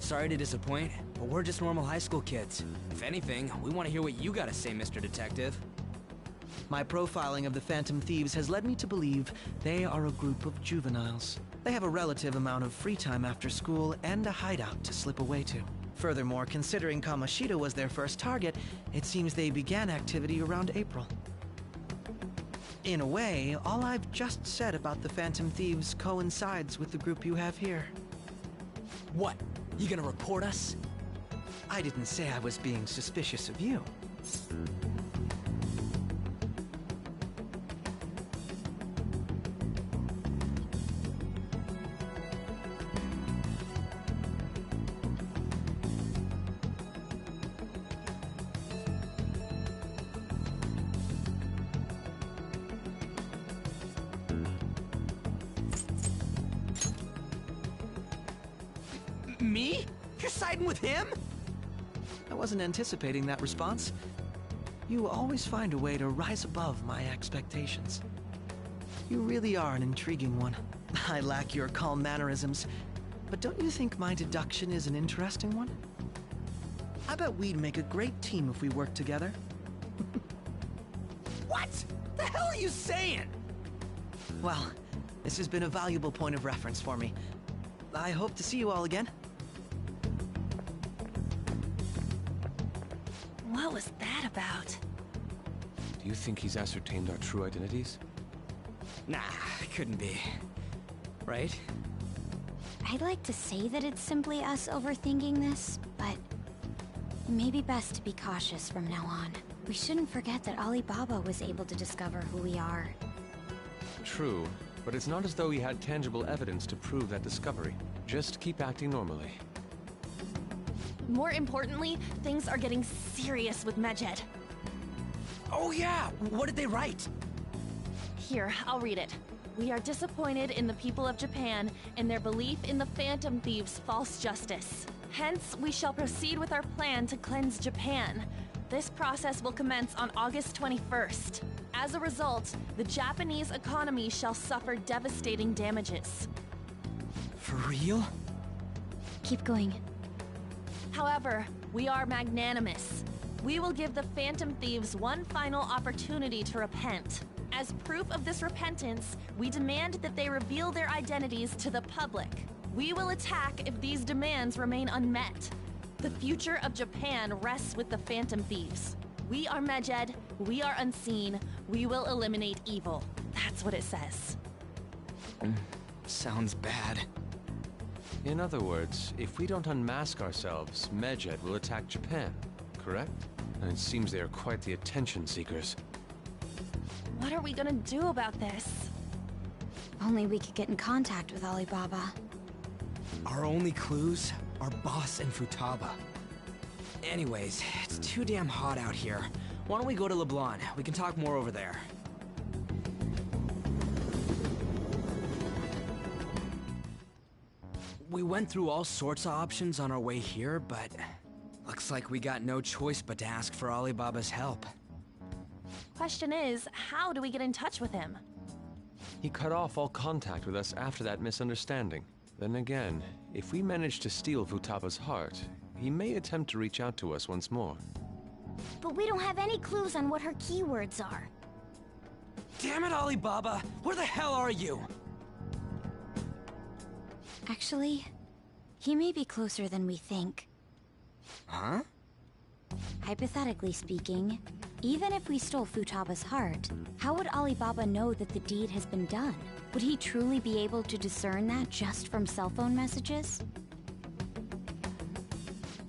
Sorry to disappoint, but we're just normal high school kids. If anything, we want to hear what you gotta say, Mr. Detective. My profiling of the Phantom Thieves has led me to believe they are a group of juveniles. They have a relative amount of free time after school and a hideout to slip away to. Furthermore, considering Kamoshida was their first target, it seems they began activity around April. In a way, all I've just said about the Phantom Thieves coincides with the group you have here. What? You gonna report us? I didn't say I was being suspicious of you. Me? You're siding with him? I wasn't anticipating that response. You always find a way to rise above my expectations. You really are an intriguing one. I lack your calm mannerisms, but don't you think my deduction is an interesting one? I bet we'd make a great team if we worked together. What? The hell are you saying? Well, this has been a valuable point of reference for me. I hope to see you all again. What was that about? Do you think he's ascertained our true identities? Nah, couldn't be. Right? I'd like to say that it's simply us overthinking this, but maybe best to be cautious from now on. We shouldn't forget that Alibaba was able to discover who we are. True, but it's not as though he had tangible evidence to prove that discovery. Just keep acting normally. More importantly, things are getting serious with Medjed. Oh yeah, what did they write? Here, I'll read it. We are disappointed in the people of Japan and their belief in the Phantom Thieves' false justice. Hence, we shall proceed with our plan to cleanse Japan. This process will commence on August 21st. As a result, the Japanese economy shall suffer devastating damages. For real? Keep going. However, we are magnanimous. We will give the Phantom Thieves one final opportunity to repent. As proof of this repentance, we demand that they reveal their identities to the public. We will attack if these demands remain unmet. The future of Japan rests with the Phantom Thieves. We are Medjed, we are unseen, we will eliminate evil. That's what it says. Sounds bad. In other words, if we don't unmask ourselves, Medjed will attack Japan, correct? And it seems they are quite the attention seekers. What are we gonna do about this? Only we could get in contact with Alibaba. Our only clues are Boss and Futaba. Anyways, it's too damn hot out here. Why don't we go to LeBlanc? We can talk more over there. We went through all sorts of options on our way here, but looks like we got no choice but to ask for Alibaba's help. Question is, how do we get in touch with him? He cut off all contact with us after that misunderstanding. Then again, if we manage to steal Futaba's heart, he may attempt to reach out to us once more. But we don't have any clues on what her keywords are. Damn it, Alibaba! Where the hell are you? Actually, he may be closer than we think. Huh? Hypothetically speaking, even if we stole Futaba's heart, how would Alibaba know that the deed has been done? Would he truly be able to discern that just from cell phone messages?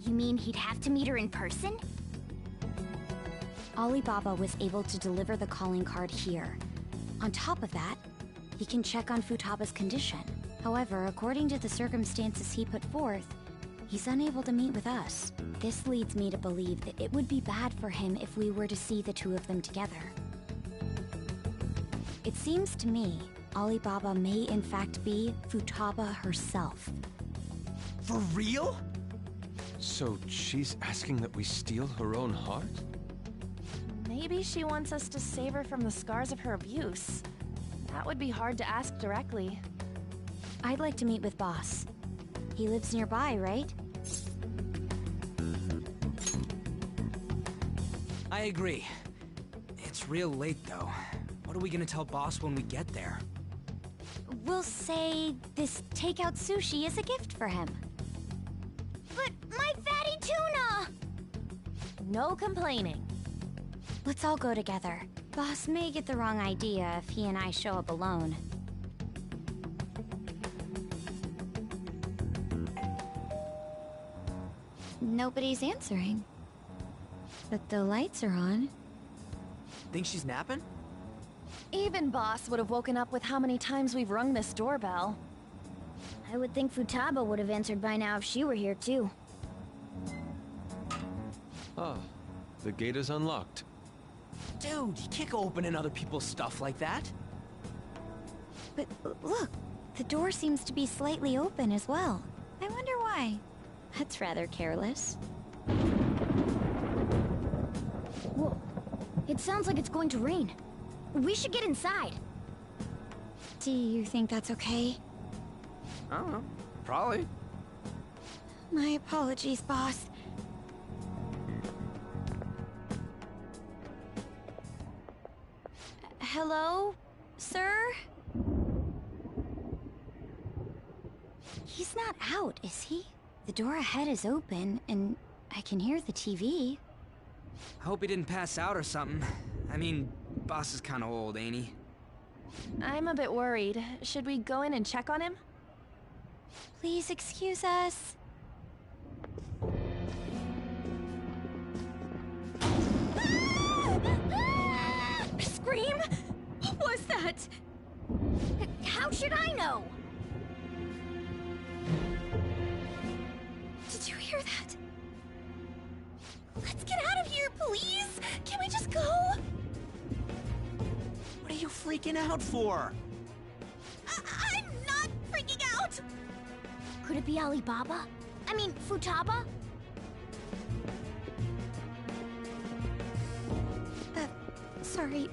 You mean he'd have to meet her in person? Alibaba was able to deliver the calling card here. On top of that, he can check on Futaba's condition. However, according to the circumstances he put forth, he's unable to meet with us. This leads me to believe that it would be bad for him if we were to see the two of them together. It seems to me Alibaba may in fact be Futaba herself. For real? So she's asking that we steal her own heart? Maybe she wants us to save her from the scars of her abuse. That would be hard to ask directly. I'd like to meet with Boss. He lives nearby, right? I agree. It's real late, though. What are we gonna tell Boss when we get there? We'll say this takeout sushi is a gift for him. But my fatty tuna! No complaining. Let's all go together. Boss may get the wrong idea if he and I show up alone. Nobody's answering. But the lights are on. Think she's napping? Even Boss would have woken up with how many times we've rung this doorbell. I would think Futaba would have answered by now if she were here too. Ah, the gate is unlocked. Dude, you can't go opening other people's stuff like that. But look, the door seems to be slightly open as well. I wonder why. That's rather careless. Whoa. It sounds like it's going to rain. We should get inside. Do you think that's okay? I don't know. Probably. My apologies, Boss. Hello, sir? He's not out, is he? The door ahead is open, and I can hear the TV. I hope he didn't pass out or something. I mean, Boss is kinda old, ain't he? I'm a bit worried. Should we go in and check on him? Please excuse us. Scream? What was that? How should I know? Did you hear that? Let's get out of here, please! Can we just go? What are you freaking out for? I'm not freaking out! Could it be Alibaba? I mean, Futaba? Sorry,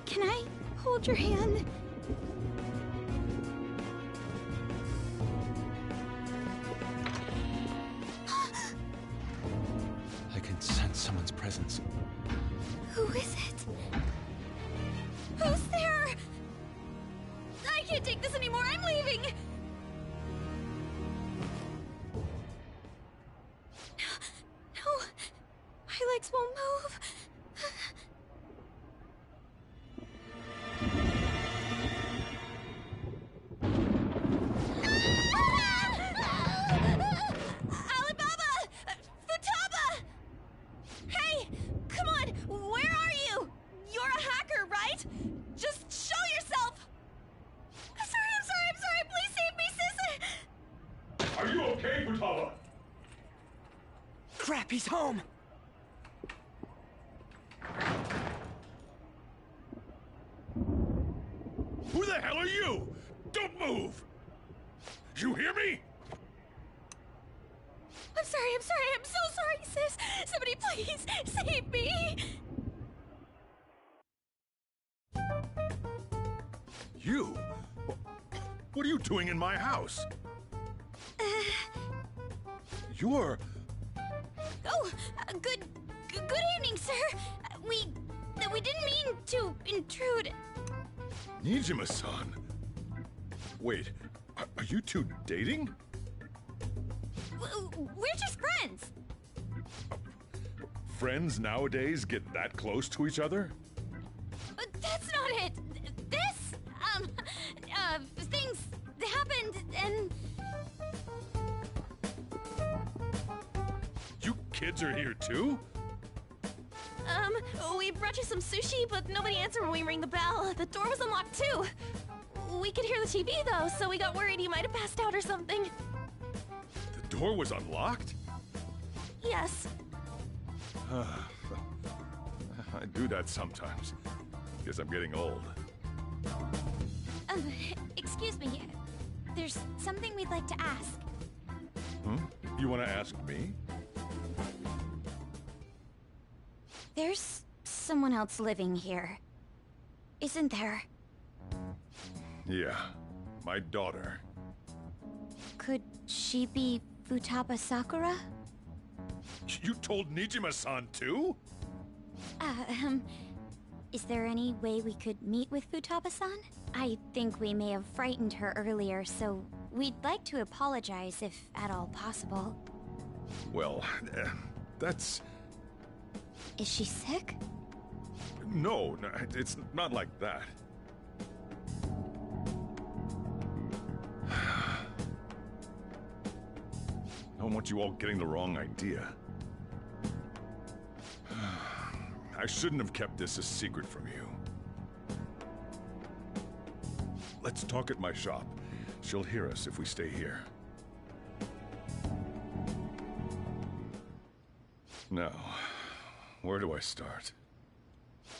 can I hold your hand? I can sense someone's presence. Who is it? Who's there? I can't take this anymore, I'm leaving! No, my legs won't move. Alibaba! Futaba! Hey, come on, where are you? You're a hacker, right? Just show yourself! I'm sorry, please save me, sis! Are you okay, Futaba? Crap, he's home! Who the hell are you? Don't move! You hear me? I'm so sorry, sis! Somebody please save me! You? What are you doing in my house? You're... Oh, good evening, sir. We didn't mean to intrude. Nijima-san. Wait, are you two dating? We're just friends. Friends nowadays get that close to each other? That's not it. This, things happened and... You kids are here too? We brought you some sushi, but nobody answered when we rang the bell. The door was unlocked too. We could hear the TV though, so we got worried you might have passed out or something. The door was unlocked? Yes. I do that sometimes. Guess I'm getting old. Excuse me. There's something we'd like to ask. You want to ask me? There's someone else living here. Isn't there? Yeah. my daughter. Could she be Futaba Sakura? You told Nijima-san too? Is there any way we could meet with Futaba-san? I think we may have frightened her earlier, so we'd like to apologize if at all possible. Well, that's... Is she sick? No, it's not like that. I don't want you all getting the wrong idea. I shouldn't have kept this a secret from you. Let's talk at my shop. She'll hear us if we stay here. Now, where do I start?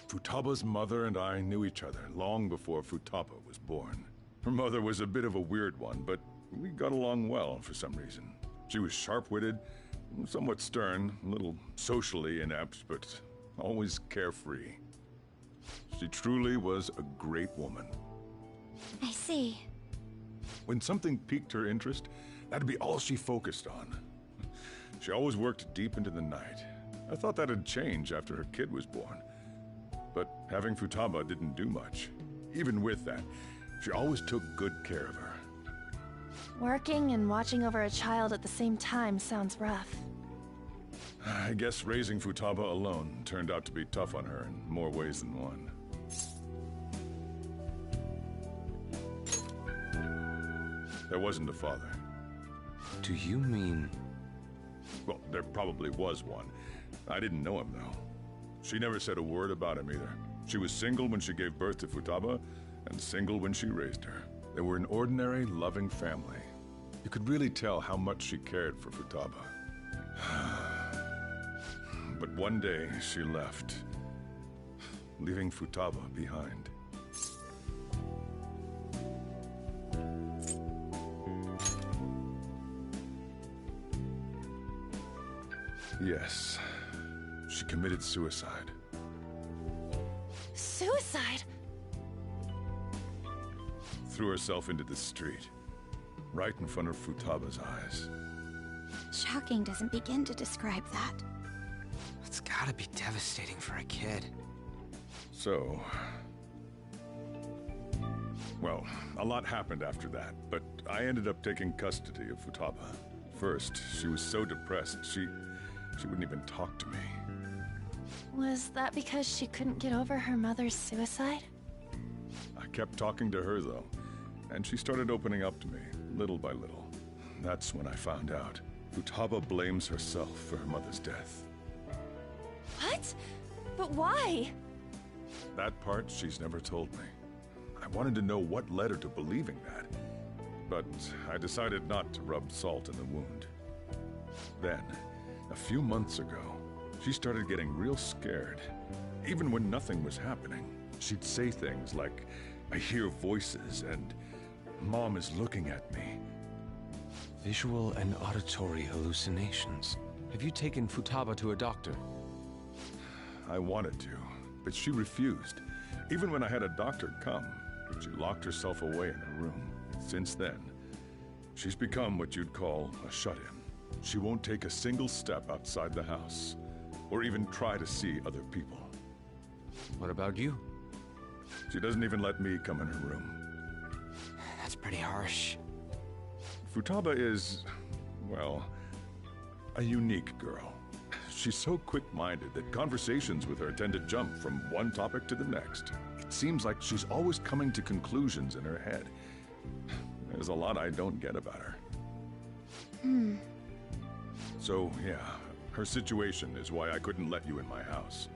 Futaba's mother and I knew each other long before Futaba was born. Her mother was a bit of a weird one, but we got along well for some reason. She was sharp-witted, somewhat stern, a little socially inept, but always carefree. She truly was a great woman. I see. When something piqued her interest, that'd be all she focused on. She always worked deep into the night. I thought that'd change after her kid was born. But having Futaba didn't do much. Even with that, she always took good care of her. Working and watching over a child at the same time sounds rough. I guess raising Futaba alone turned out to be tough on her in more ways than one. There wasn't a father. Do you mean... Well, there probably was one. I didn't know him, though. She never said a word about him either. She was single when she gave birth to Futaba, and single when she raised her. They were an ordinary, loving family. You could really tell how much she cared for Futaba. But one day, she left, leaving Futaba behind. Yes, she committed suicide. Suicide? Threw herself into the street, right in front of Futaba's eyes. Shocking doesn't begin to describe that. It's gotta be devastating for a kid. So... Well, a lot happened after that, but I ended up taking custody of Futaba. First, she was so depressed, she wouldn't even talk to me. Was that because she couldn't get over her mother's suicide? I kept talking to her, though, and she started opening up to me, little by little. That's when I found out. Futaba blames herself for her mother's death. What? But why? That part she's never told me. I wanted to know what led her to believing that, but I decided not to rub salt in the wound. Then, a few months ago, she started getting real scared. Even when nothing was happening, she'd say things like, "I hear voices," and "Mom is looking at me." Visual and auditory hallucinations. Have you taken Futaba to a doctor? I wanted to, but she refused. Even when I had a doctor come, she locked herself away in her room. Since then, she's become what you'd call a shut-in. She won't take a single step outside the house, or even try to see other people. What about you? She doesn't even let me come in her room. That's pretty harsh. Futaba is, well, a unique girl. She's so quick-minded that conversations with her tend to jump from one topic to the next. It seems like she's always coming to conclusions in her head. There's a lot I don't get about her. So, yeah, her situation is why I couldn't let you in my house.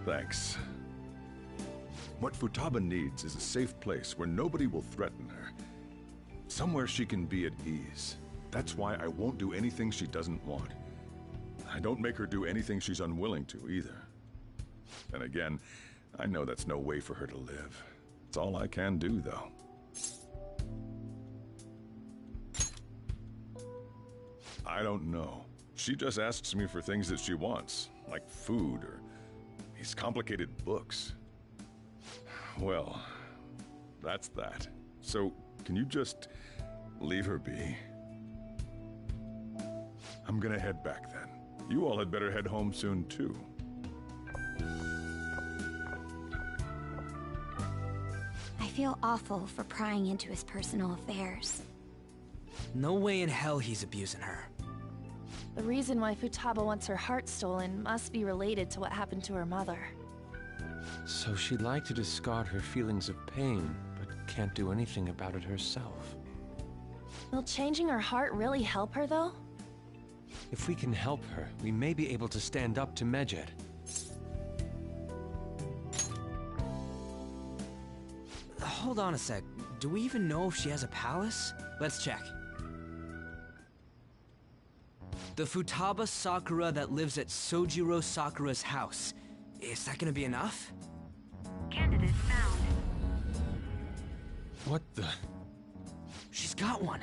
Thanks. What Futaba needs is a safe place where nobody will threaten her. Somewhere she can be at ease. That's why I won't do anything she doesn't want. I don't make her do anything she's unwilling to, either. And again, I know that's no way for her to live. It's all I can do, though. I don't know. She just asks me for things that she wants, like food or these complicated books. Well, that's that. So, can you just leave her be? I'm gonna head back then. You all had better head home soon, too. I feel awful for prying into his personal affairs. No way in hell he's abusing her. The reason why Futaba wants her heart stolen must be related to what happened to her mother. So she'd like to discard her feelings of pain, but can't do anything about it herself. Will changing her heart really help her, though? If we can help her, we may be able to stand up to Medjed. Hold on a sec. Do we even know if she has a palace? Let's check. The Futaba Sakura that lives at Sojiro Sakura's house. Is that gonna be enough? Candidate found. What the? She's got one.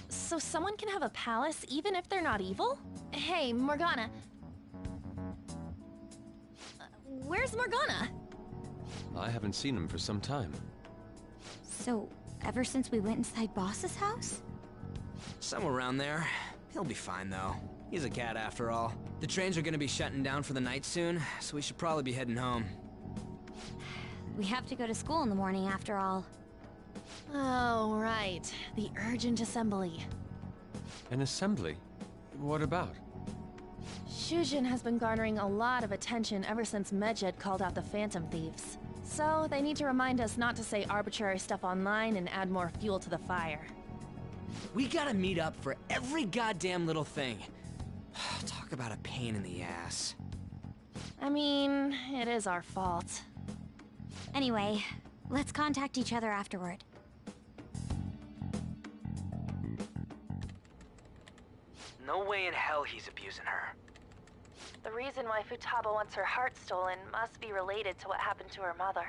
So someone can have a palace even if they're not evil? Hey, Morgana. Where's Morgana? I haven't seen him for some time. So, ever since we went inside Boss's house? Somewhere around there. He'll be fine, though. He's a cat after all. The trains are gonna be shutting down for the night soon, so we should probably be heading home. We have to go to school in the morning after all. Oh, right. The urgent assembly. An assembly? What about? Shujin has been garnering a lot of attention ever since Medjed called out the Phantom Thieves. So, they need to remind us not to say arbitrary stuff online and add more fuel to the fire. We gotta meet up for every goddamn little thing. Talk about a pain in the ass. I mean, it is our fault. Anyway, let's contact each other afterward. No way in hell he's abusing her. The reason why Futaba wants her heart stolen must be related to what happened to her mother.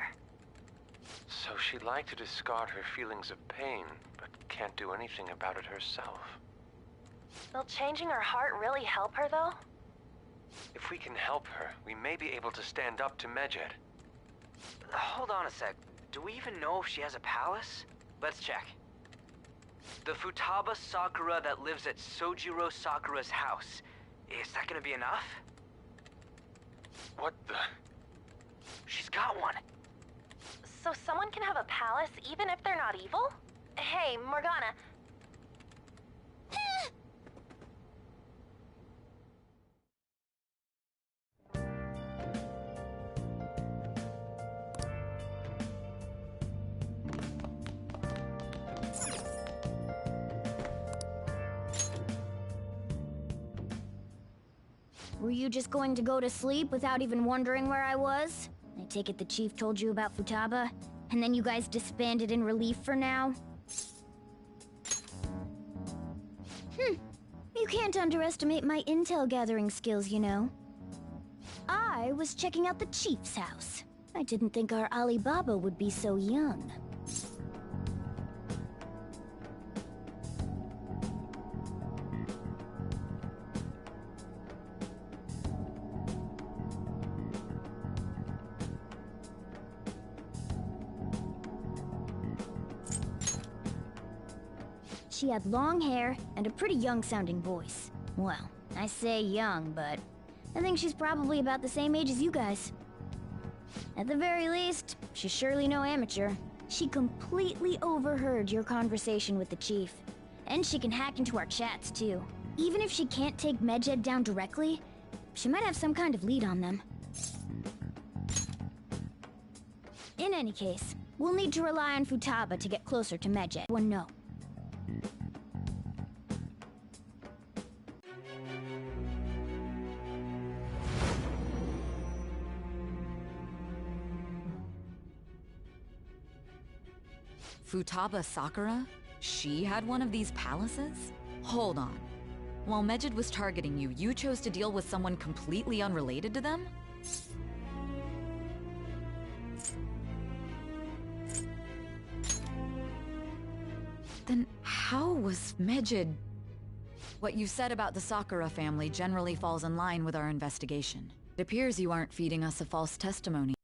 So she'd like to discard her feelings of pain, but can't do anything about it herself. Will changing her heart really help her, though? If we can help her, we may be able to stand up to Medjed. Hold on a sec. Do we even know if she has a palace? Let's check. The Futaba Sakura that lives at Sojiro Sakura's house. Is that gonna be enough? What the? She's got one. So someone can have a palace even if they're not evil? Hey, Morgana. Were you just going to go to sleep without even wondering where I was? I take it the chief told you about Futaba, and then you guys disbanded in relief for now? You can't underestimate my intel gathering skills, you know. I was checking out the chief's house. I didn't think our Alibaba would be so young. She had long hair and a pretty young-sounding voice. Well, I say young, but I think she's probably about the same age as you guys. At the very least, she's surely no amateur. She completely overheard your conversation with the chief. And she can hack into our chats, too. Even if she can't take Medjed down directly, she might have some kind of lead on them. In any case, we'll need to rely on Futaba to get closer to Medjed. One no. Futaba Sakura? She had one of these palaces? Hold on. While Medjed was targeting you, you chose to deal with someone completely unrelated to them? Then how was Medjed... What you said about the Sakura family generally falls in line with our investigation. It appears you aren't feeding us a false testimony.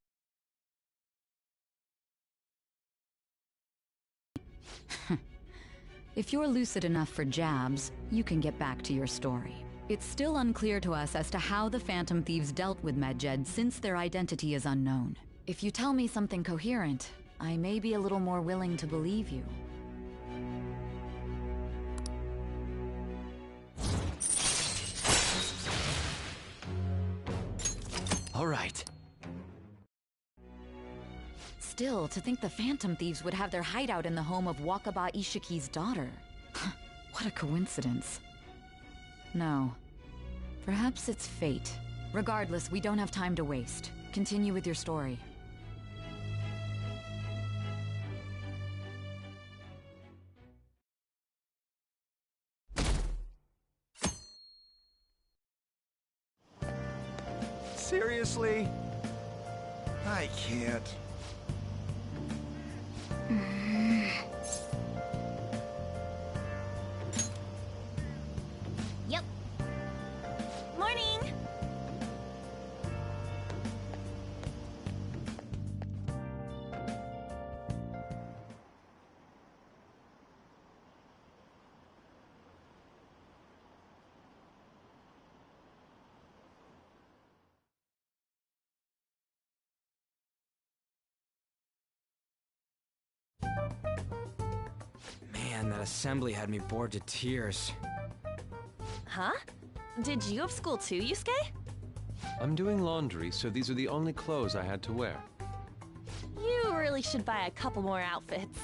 If you're lucid enough for jabs, you can get back to your story. It's still unclear to us as to how the Phantom Thieves dealt with Medjed since their identity is unknown. If you tell me something coherent, I may be a little more willing to believe you. All right. Still, to think the Phantom Thieves would have their hideout in the home of Wakaba Ishiki's daughter. What a coincidence. No. Perhaps it's fate. Regardless, we don't have time to waste. Continue with your story. Seriously? I can't. Yep. Morning! Man, that assembly had me bored to tears. Huh? Did you have school too, Yusuke? I'm doing laundry, so these are the only clothes I had to wear. You really should buy a couple more outfits.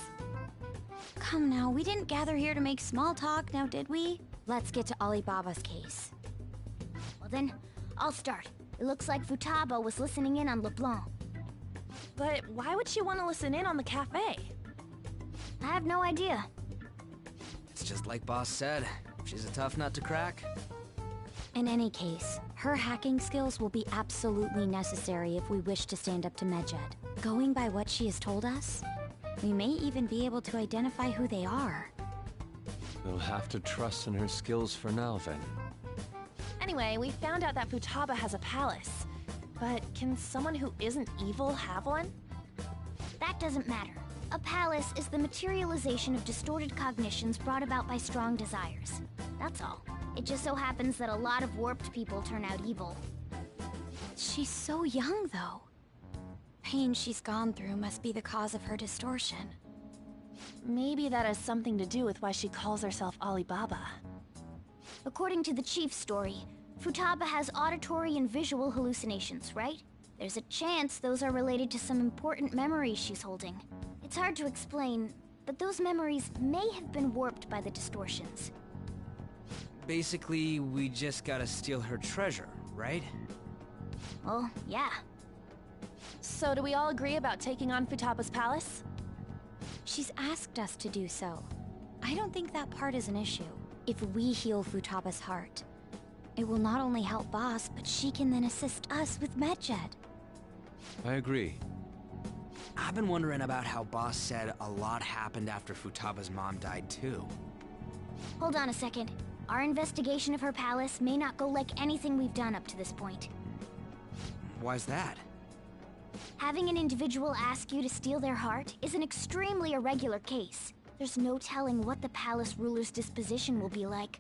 Come now, we didn't gather here to make small talk, now did we? Let's get to Alibaba's case. Well then, I'll start. It looks like Futaba was listening in on LeBlanc. But why would she want to listen in on the cafe? I have no idea. It's just like Boss said. She's a tough nut to crack. In any case, her hacking skills will be absolutely necessary if we wish to stand up to Medjed. Going by what she has told us, we may even be able to identify who they are. We'll have to trust in her skills for now, then. Anyway, we found out that Futaba has a palace. But can someone who isn't evil have one? That doesn't matter. A palace is the materialization of distorted cognitions brought about by strong desires. That's all. It just so happens that a lot of warped people turn out evil. She's so young, though. Pain she's gone through must be the cause of her distortion. Maybe that has something to do with why she calls herself Alibaba. According to the chief's story, Futaba has auditory and visual hallucinations, right? There's a chance those are related to some important memories she's holding. It's hard to explain, but those memories may have been warped by the distortions. Basically, we just gotta steal her treasure, right? Well, yeah. So do we all agree about taking on Futaba's palace? She's asked us to do so. I don't think that part is an issue. If we heal Futaba's heart, it will not only help Boss, but she can then assist us with Medjed. I agree. I've been wondering about how Boss said a lot happened after Futaba's mom died, too. Hold on a second. Our investigation of her palace may not go like anything we've done up to this point. Why's that? Having an individual ask you to steal their heart is an extremely irregular case. There's no telling what the palace ruler's disposition will be like,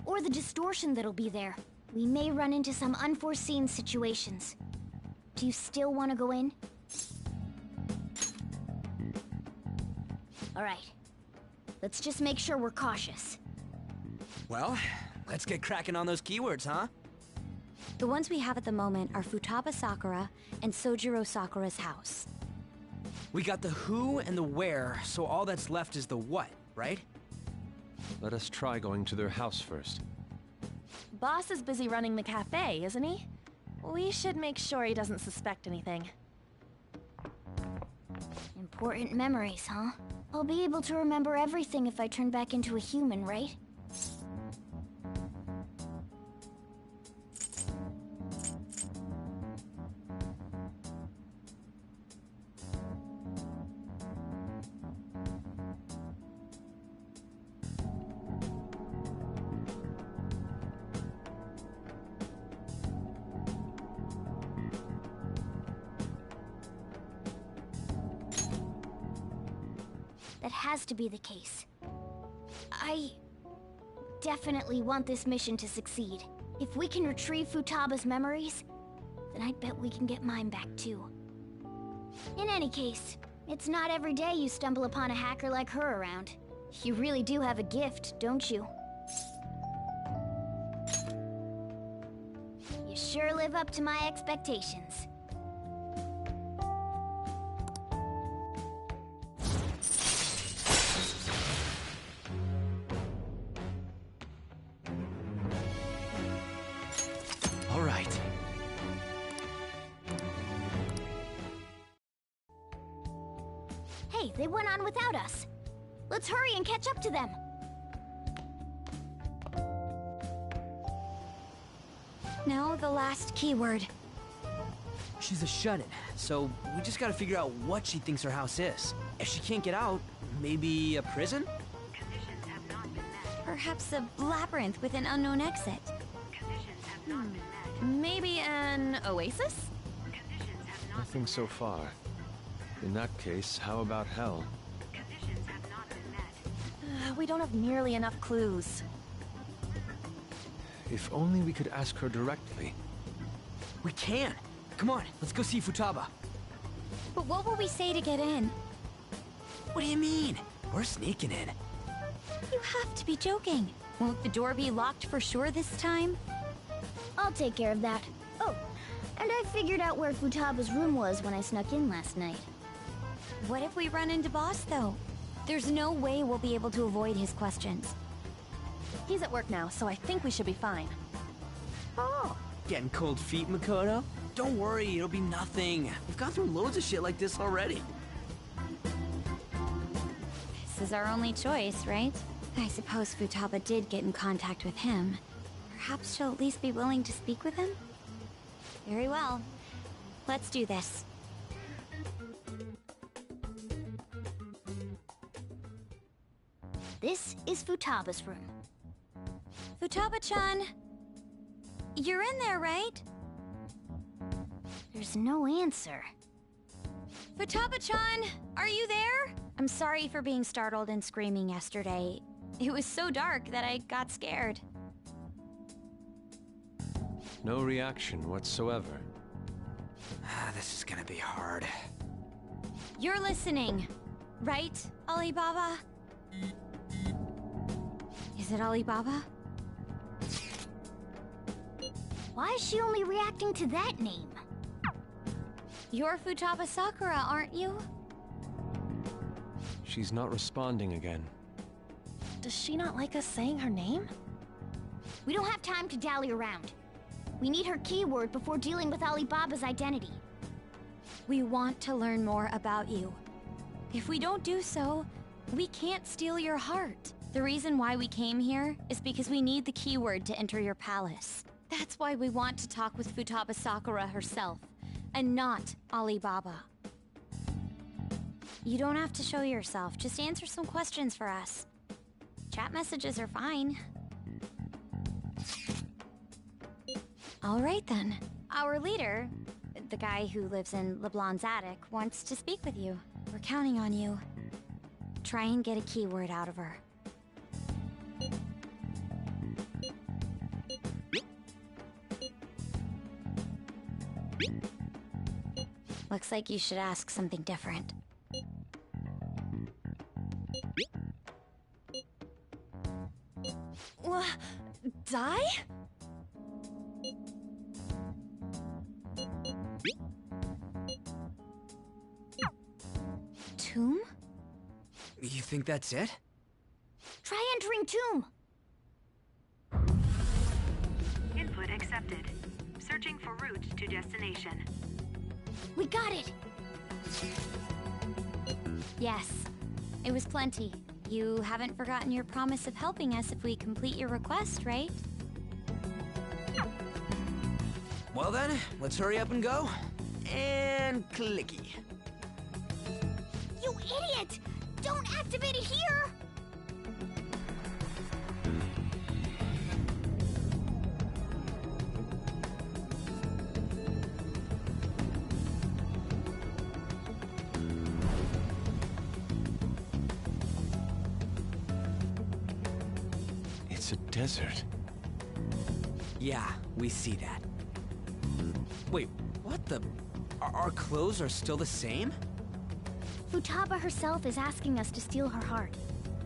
or the distortion that'll be there. We may run into some unforeseen situations. Do you still want to go in? All right. Let's just make sure we're cautious. Well, let's get cracking on those keywords, huh? The ones we have at the moment are Futaba Sakura and Sojiro Sakura's house. We got the who and the where, so all that's left is the what, right? Let us try going to their house first. Boss is busy running the cafe, isn't he? We should make sure he doesn't suspect anything. Important memories, huh? I'll be able to remember everything if I turn back into a human, right? That has to be the case. I definitely want this mission to succeed. If we can retrieve Futaba's memories, then I bet we can get mine back too. In any case, it's not every day you stumble upon a hacker like her around. You really do have a gift, don't you? You sure live up to my expectations. All right. Hey, they went on without us. Let's hurry and catch up to them. Now the last keyword. She's a shut-in, so we just gotta figure out what she thinks her house is. If she can't get out, maybe a prison? Perhaps a labyrinth with an unknown exit. Maybe an oasis? Nothing so far. In that case, how about hell? We don't have nearly enough clues. If only we could ask her directly. We can! Come on, let's go see Futaba. But what will we say to get in? What do you mean? We're sneaking in. You have to be joking. Won't the door be locked for sure this time? I'll take care of that. Oh, and I figured out where Futaba's room was when I snuck in last night. What if we run into Boss, though? There's no way we'll be able to avoid his questions. He's at work now, so I think we should be fine. Oh, getting cold feet, Makoto? Don't worry, it'll be nothing. We've gone through loads of shit like this already. This is our only choice, right? I suppose Futaba did get in contact with him. Perhaps she'll at least be willing to speak with him? Very well. Let's do this. This is Futaba's room. Futaba-chan! You're in there, right? There's no answer. Futaba-chan! Are you there? I'm sorry for being startled and screaming yesterday. It was so dark that I got scared. No reaction whatsoever. This is gonna be hard. You're listening, right, Alibaba? Is it Alibaba? Why is she only reacting to that name? You're Futaba Sakura, aren't you? She's not responding again. Does she not like us saying her name? We don't have time to dally around. We need her keyword before dealing with Alibaba's identity. We want to learn more about you. If we don't do so, we can't steal your heart. The reason why we came here is because we need the keyword to enter your palace. That's why we want to talk with Futaba Sakura herself, and not Alibaba. You don't have to show yourself, just answer some questions for us. Chat messages are fine. All right then. Our leader, the guy who lives in LeBlanc's attic, wants to speak with you. We're counting on you. Try and get a keyword out of her. Looks like you should ask something different. Die? Tomb? You think that's it? Try entering Tomb! Input accepted. Searching for route to destination. We got it! Yes, it was plenty. You haven't forgotten your promise of helping us if we complete your request, right? Well then, let's hurry up and go. And clicky. You idiot! Don't activate it here! desert. Yeah, we see that. Wait, what the? Our clothes are still the same? Futaba herself is asking us to steal her heart.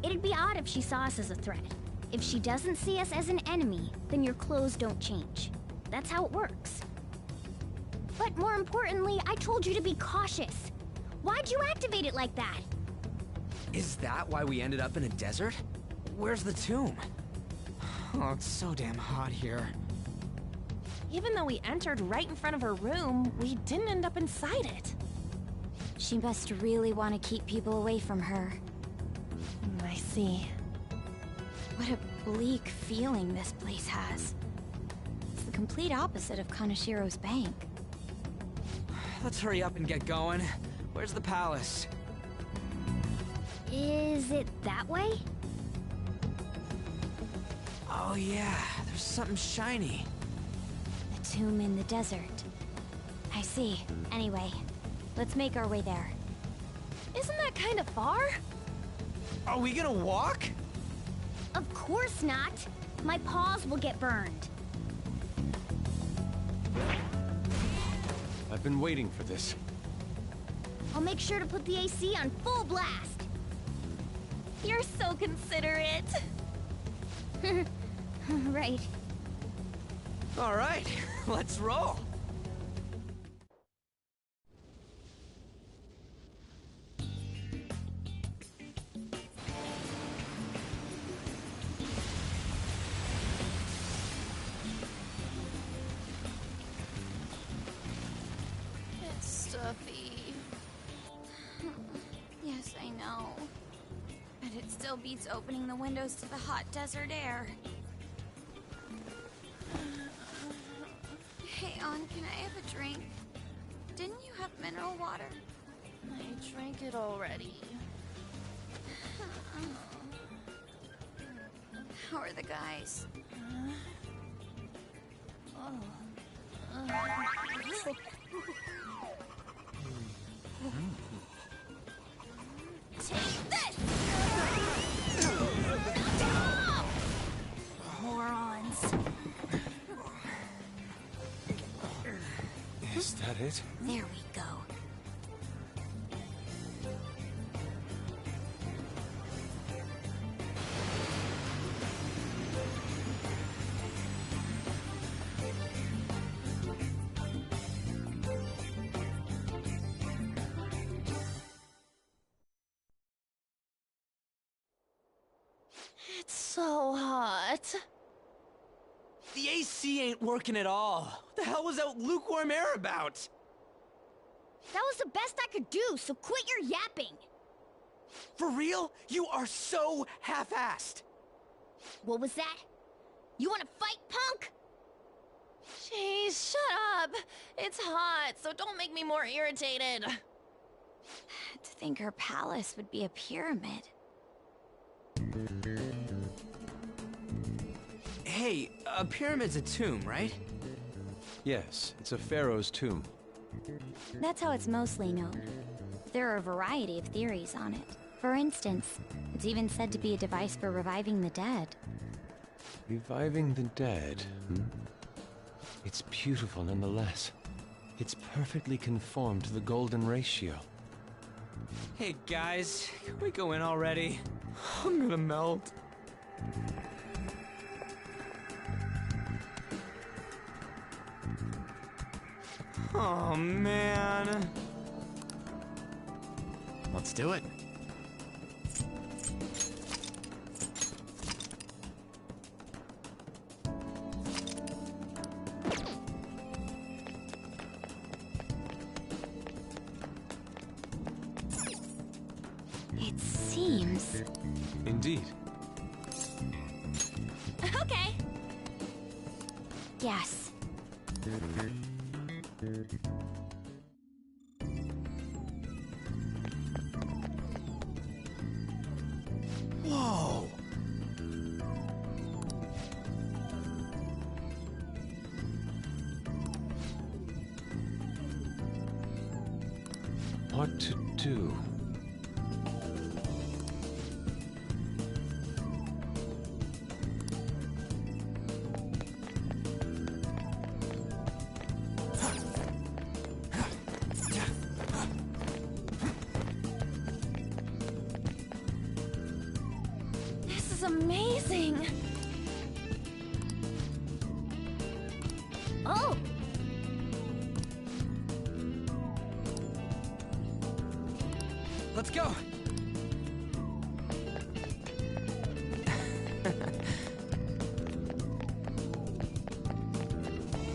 It'd be odd if she saw us as a threat. If she doesn't see us as an enemy, then your clothes don't change. That's how it works. But more importantly, I told you to be cautious. Why'd you activate it like that? Is that why we ended up in a desert? Where's the tomb? Oh, it's so damn hot here. Even though we entered right in front of her room, we didn't end up inside it. She must really want to keep people away from her. I see. What a bleak feeling this place has. It's the complete opposite of Kanashiro's bank. Let's hurry up and get going. Where's the palace? Is it that way? Oh yeah, there's something shiny. The tomb in the desert. I see. Anyway, let's make our way there. Isn't that kind of far? Are we gonna walk? Of course not. My paws will get burned. I've been waiting for this. I'll make sure to put the AC on full blast. You're so considerate. Right. All right, let's roll. It's stuffy. Yes, I know. But it still beats opening the windows to the hot desert air. Hey, On, can I have a drink? Didn't you have mineral water? I drank it already. How are the guys? Take this! Morons. Is that it? There we go. It's so hot. The AC ain't working at all. What the hell was that lukewarm air about? That was the best I could do, so quit your yapping. For real? You are so half-assed. What was that? You wanna fight, punk? Jeez, shut up. It's hot, so don't make me more irritated. To think her palace would be a pyramid. Hey, a pyramid's a tomb, right? Yes, it's a pharaoh's tomb. That's how it's mostly known. There are a variety of theories on it. For instance, it's even said to be a device for reviving the dead. Reviving the dead, hmm? It's beautiful nonetheless. It's perfectly conformed to the golden ratio. Hey guys, can we go in already? I'm gonna melt. Oh man. Let's do it. It seems... Indeed. Okay. Yes. Whoa. What to do? amazing! Oh! Let's go!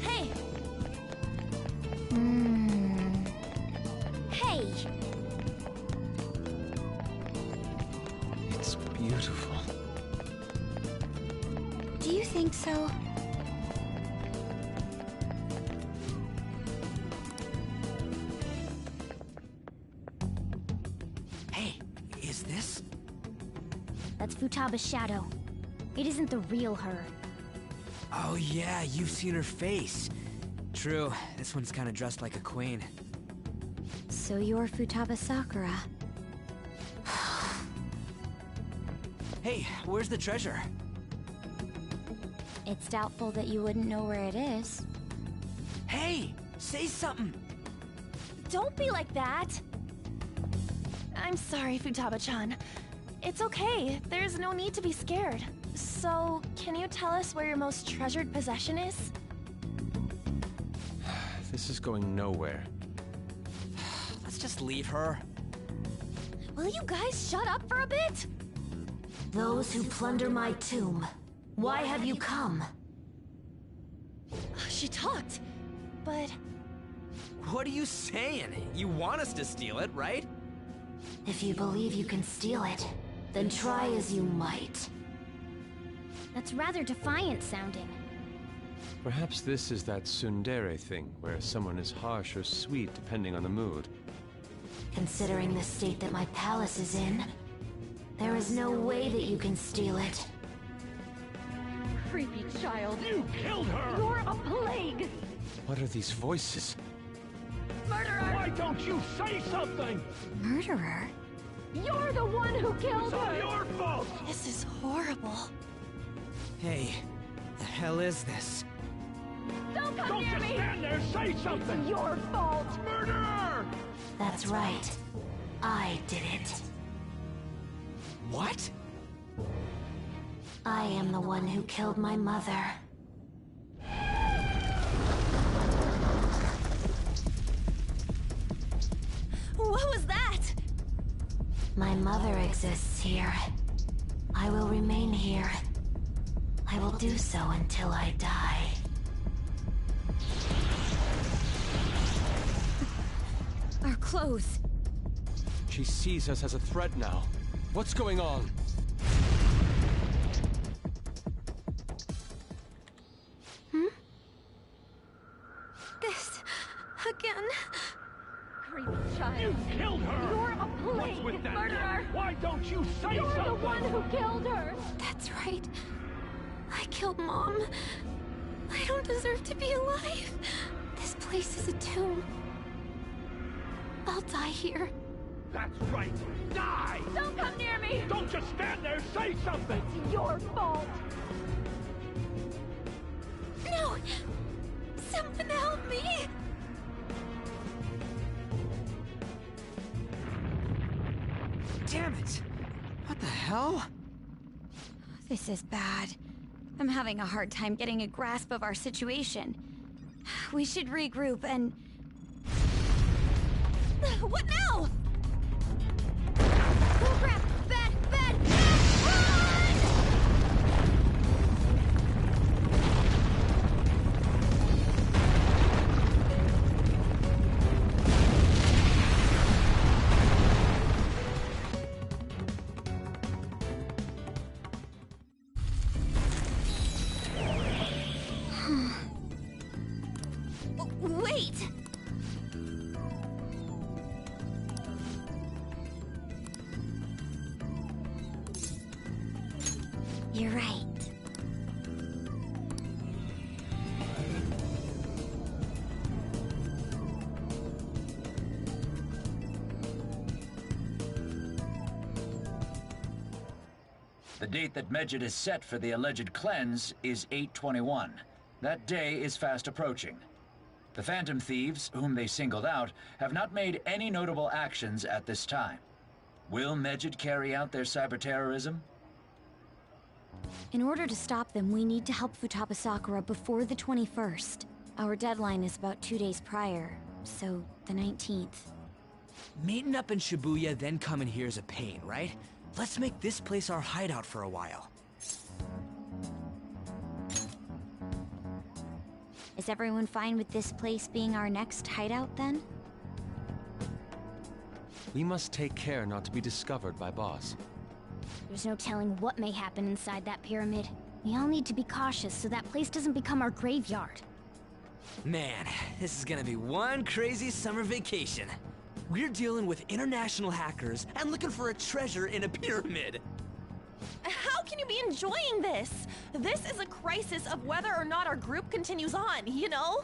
Hey! Hey! It's beautiful. Do you think so? Hey, is this? That's Futaba's shadow. It isn't the real her. Oh yeah, you've seen her face. True, this one's kind of dressed like a queen. So you're Futaba Sakura. Hey, where's the treasure? It's doubtful that you wouldn't know where it is. Hey, say something. Don't be like that! I'm sorry, Futaba-chan. It's okay. There's no need to be scared. So, can you tell us where your most treasured possession is? This is going nowhere. Let's just leave her. Will you guys shut up for a bit? Those who plunder my tomb, why have you come? She talked, but... What are you saying? You want us to steal it, right? If you believe you can steal it, then try as you might. That's rather defiant sounding. Perhaps this is that tsundere thing, where someone is harsh or sweet depending on the mood. Considering the state that my palace is in, there is no way that you can steal it. Creepy child. You killed her! You're a plague! What are these voices? Murderer! Why don't you say something? Murderer? You're the one who killed It's all her! your fault! This is horrible. Hey, the hell is this? Don't come Don't near just me! stand there, say something! It's your fault! Murderer! That's right. I did it. What? I am the one who killed my mother. What was that? My mother exists here. I will remain here. I will do so until I die. Our clothes. She sees us as a threat now. What's going on? This... again... Creepy child. You killed her! You're a plague, What's with that? murderer! Why don't you say You're something? the one who killed her! That's right. I killed Mom. I don't deserve to be alive. This place is a tomb. I'll die here. That's right. Die! Don't come near me! Don't just stand there, say something! It's your fault! No! Someone help me! Damn it! What the hell? This is bad. I'm having a hard time getting a grasp of our situation. We should regroup and... What now? Oh crap! Bad! Run! Wait! You're right. The date that Medjed is set for the alleged cleanse is 8/21. That day is fast approaching. The Phantom Thieves, whom they singled out, have not made any notable actions at this time. Will Medjed carry out their cyber terrorism? In order to stop them, we need to help Futaba Sakura before the 21st. Our deadline is about 2 days prior, so the 19th. Meeting up in Shibuya, then coming here is a pain, right? Let's make this place our hideout for a while. Is everyone fine with this place being our next hideout, then? We must take care not to be discovered by Boss. There's no telling what may happen inside that pyramid. We all need to be cautious so that place doesn't become our graveyard. Man, this is gonna be one crazy summer vacation. We're dealing with international hackers and looking for a treasure in a pyramid. How can you be enjoying this? This is a crisis of whether or not our group continues on, you know?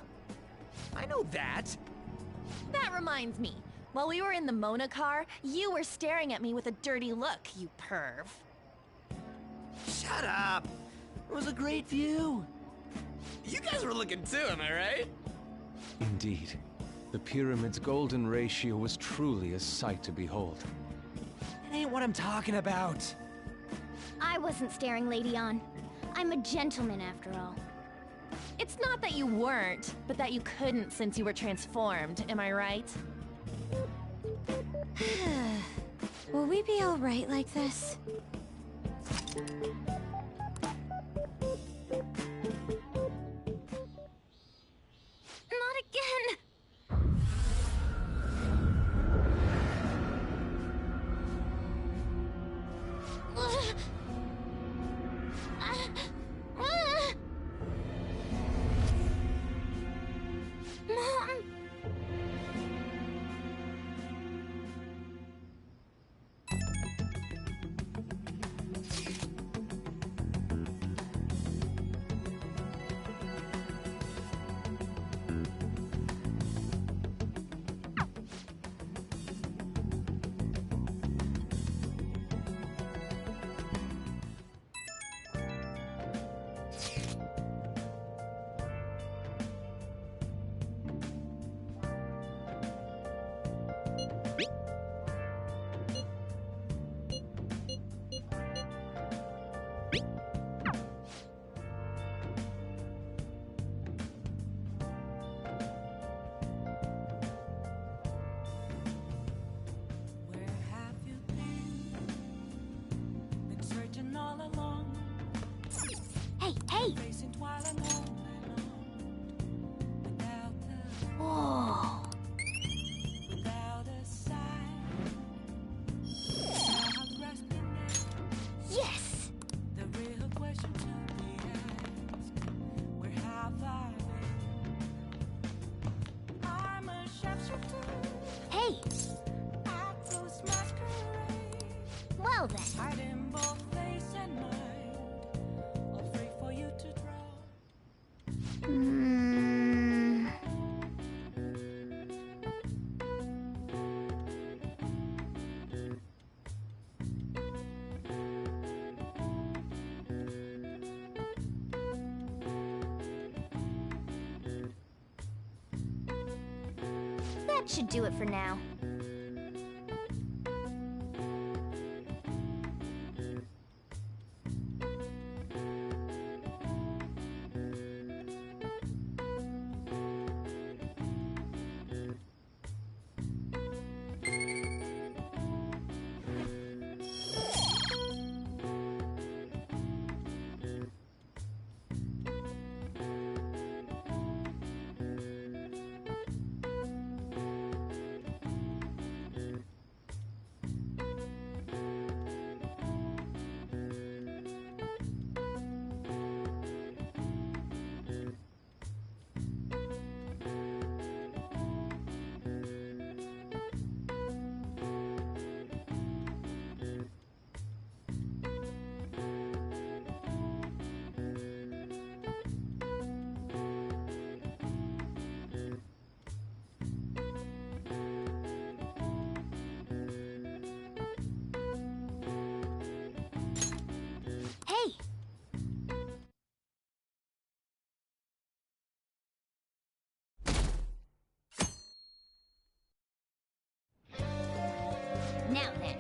I know that. That reminds me. While we were in the Mona car, you were staring at me with a dirty look, you perv. Shut up! It was a great view. You guys were looking too, am I right? Indeed. The pyramid's golden ratio was truly a sight to behold. That ain't what I'm talking about. I wasn't staring Lady On. I'm a gentleman after all. It's not that you weren't, but that you couldn't since you were transformed, am I right? Will we be alright like this? Not again! Mom! Hey! Whoa! Yes! The real question to be asked, where have I been? I'm a sharpshooter. Hey! Actors masquerade. Well then. Hiding both face and mind. All free for you to draw. That should do it for now. Hey! Now then.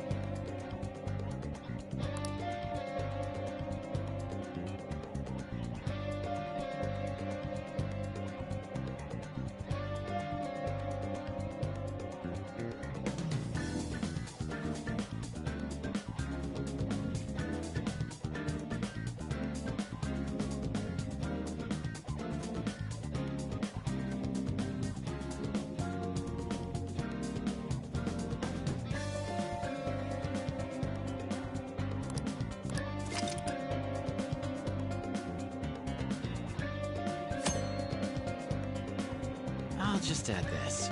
I'll just add this.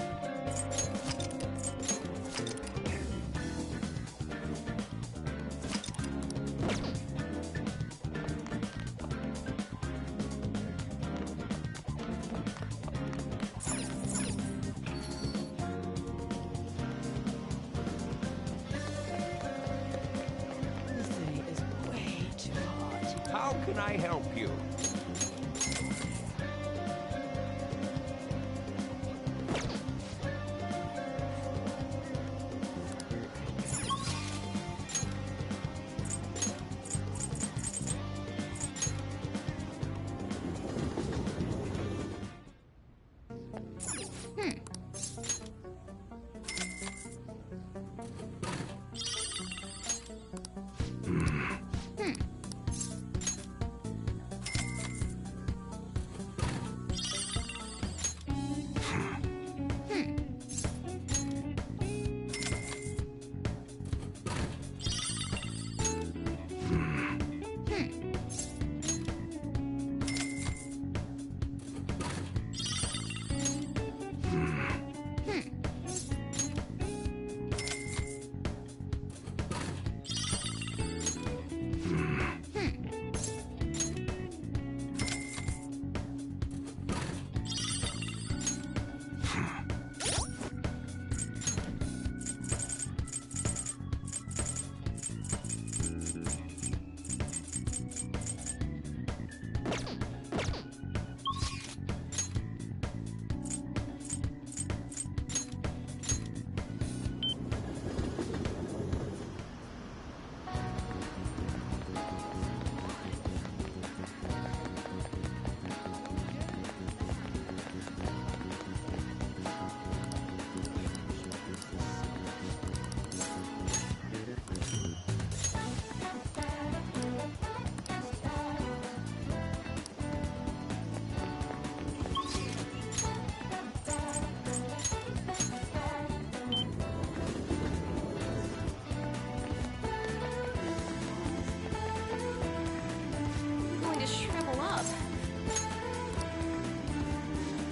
This city is way too hot. How can I help you?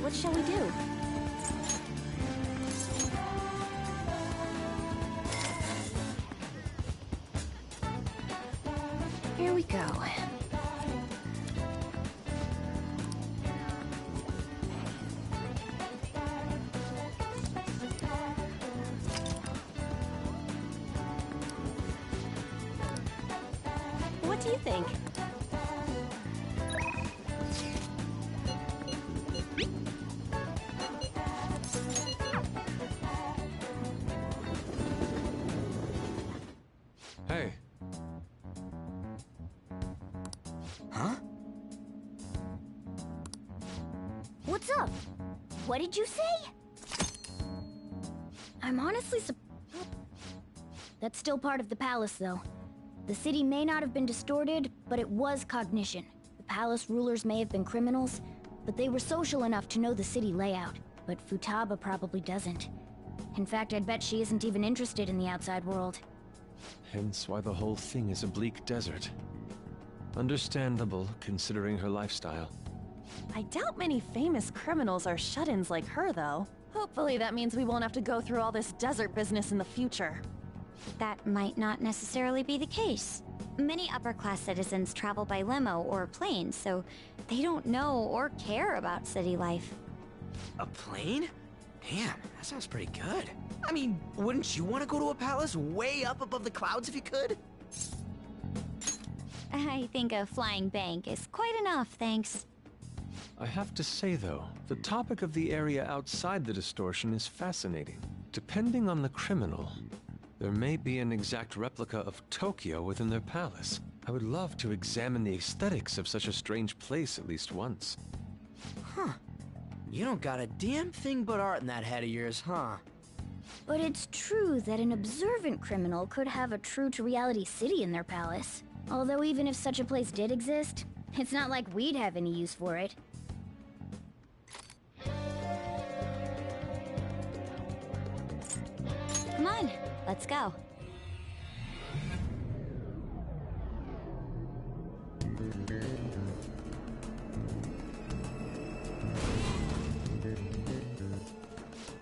What shall we do? Here we go. What do you think? Hey. Huh? What's up? What did you say? I'm honestly That's still part of the palace, though. The city may not have been distorted, but it was cognition. The palace rulers may have been criminals, but they were social enough to know the city layout. But Futaba probably doesn't. In fact, I'd bet she isn't even interested in the outside world. Hence why the whole thing is a bleak desert. Understandable, considering her lifestyle. I doubt many famous criminals are shut-ins like her, though. Hopefully that means we won't have to go through all this desert business in the future. That might not necessarily be the case. Many upper-class citizens travel by limo or plane, so they don't know or care about city life. A plane? Man, that sounds pretty good. I mean, wouldn't you want to go to a palace way up above the clouds if you could? I think a flying bank is quite enough, thanks. I have to say, though, the topic of the area outside the distortion is fascinating. Depending on the criminal, there may be an exact replica of Tokyo within their palace. I would love to examine the aesthetics of such a strange place at least once. Huh. You don't got a damn thing but art in that head of yours, huh? But it's true that an observant criminal could have a true-to-reality city in their palace. Although even if such a place did exist, it's not like we'd have any use for it. Come on, let's go.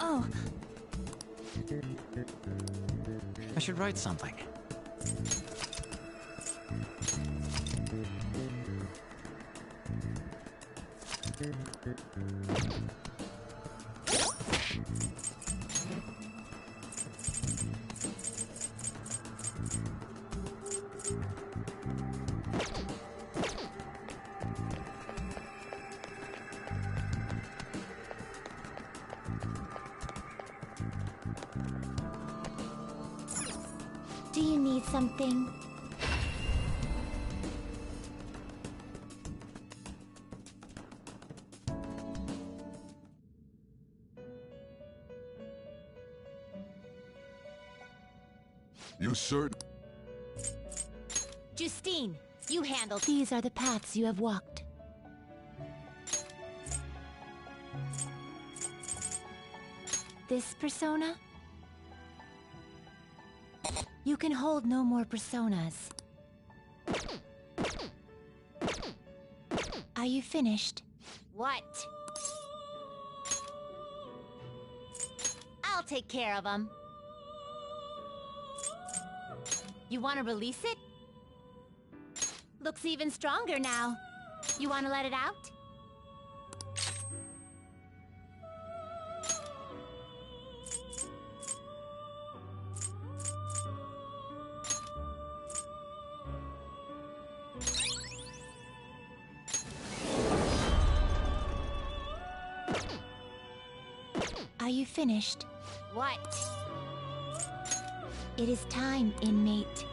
Oh. I should write something. Do you need something? You certain? Justine, you handle. These are the paths you have walked. This persona? You can hold no more personas. Are you finished? What? I'll take care of them. You want to release it? Looks even stronger now. You want to let it out? Are you finished? What? It is time, inmate.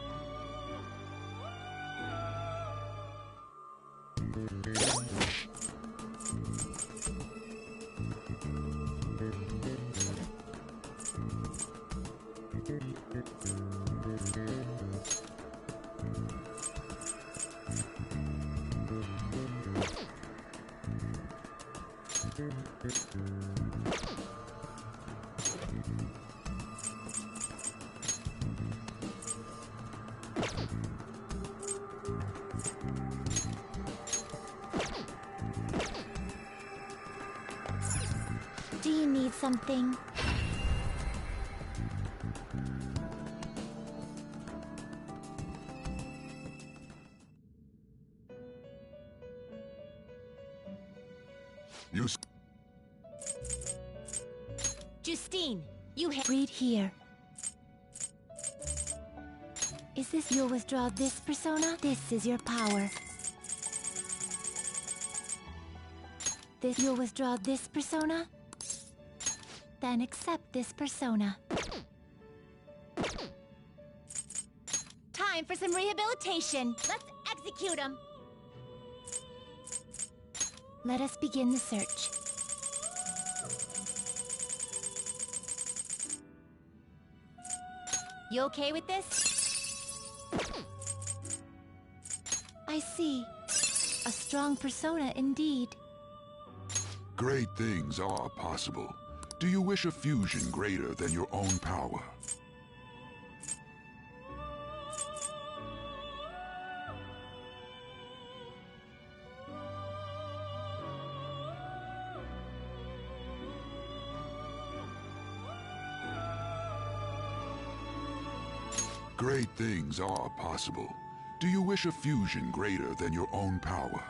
Do you need something? You Justine, you read here. Is this you'll withdraw this persona? This is your power. This you'll withdraw this persona? Then accept this persona. Time for some rehabilitation. Let's execute him. Let us begin the search. You okay with this? I see. A strong persona indeed. Great things are possible. Do you wish a fusion greater than your own power? Great things are possible. Do you wish a fusion greater than your own power?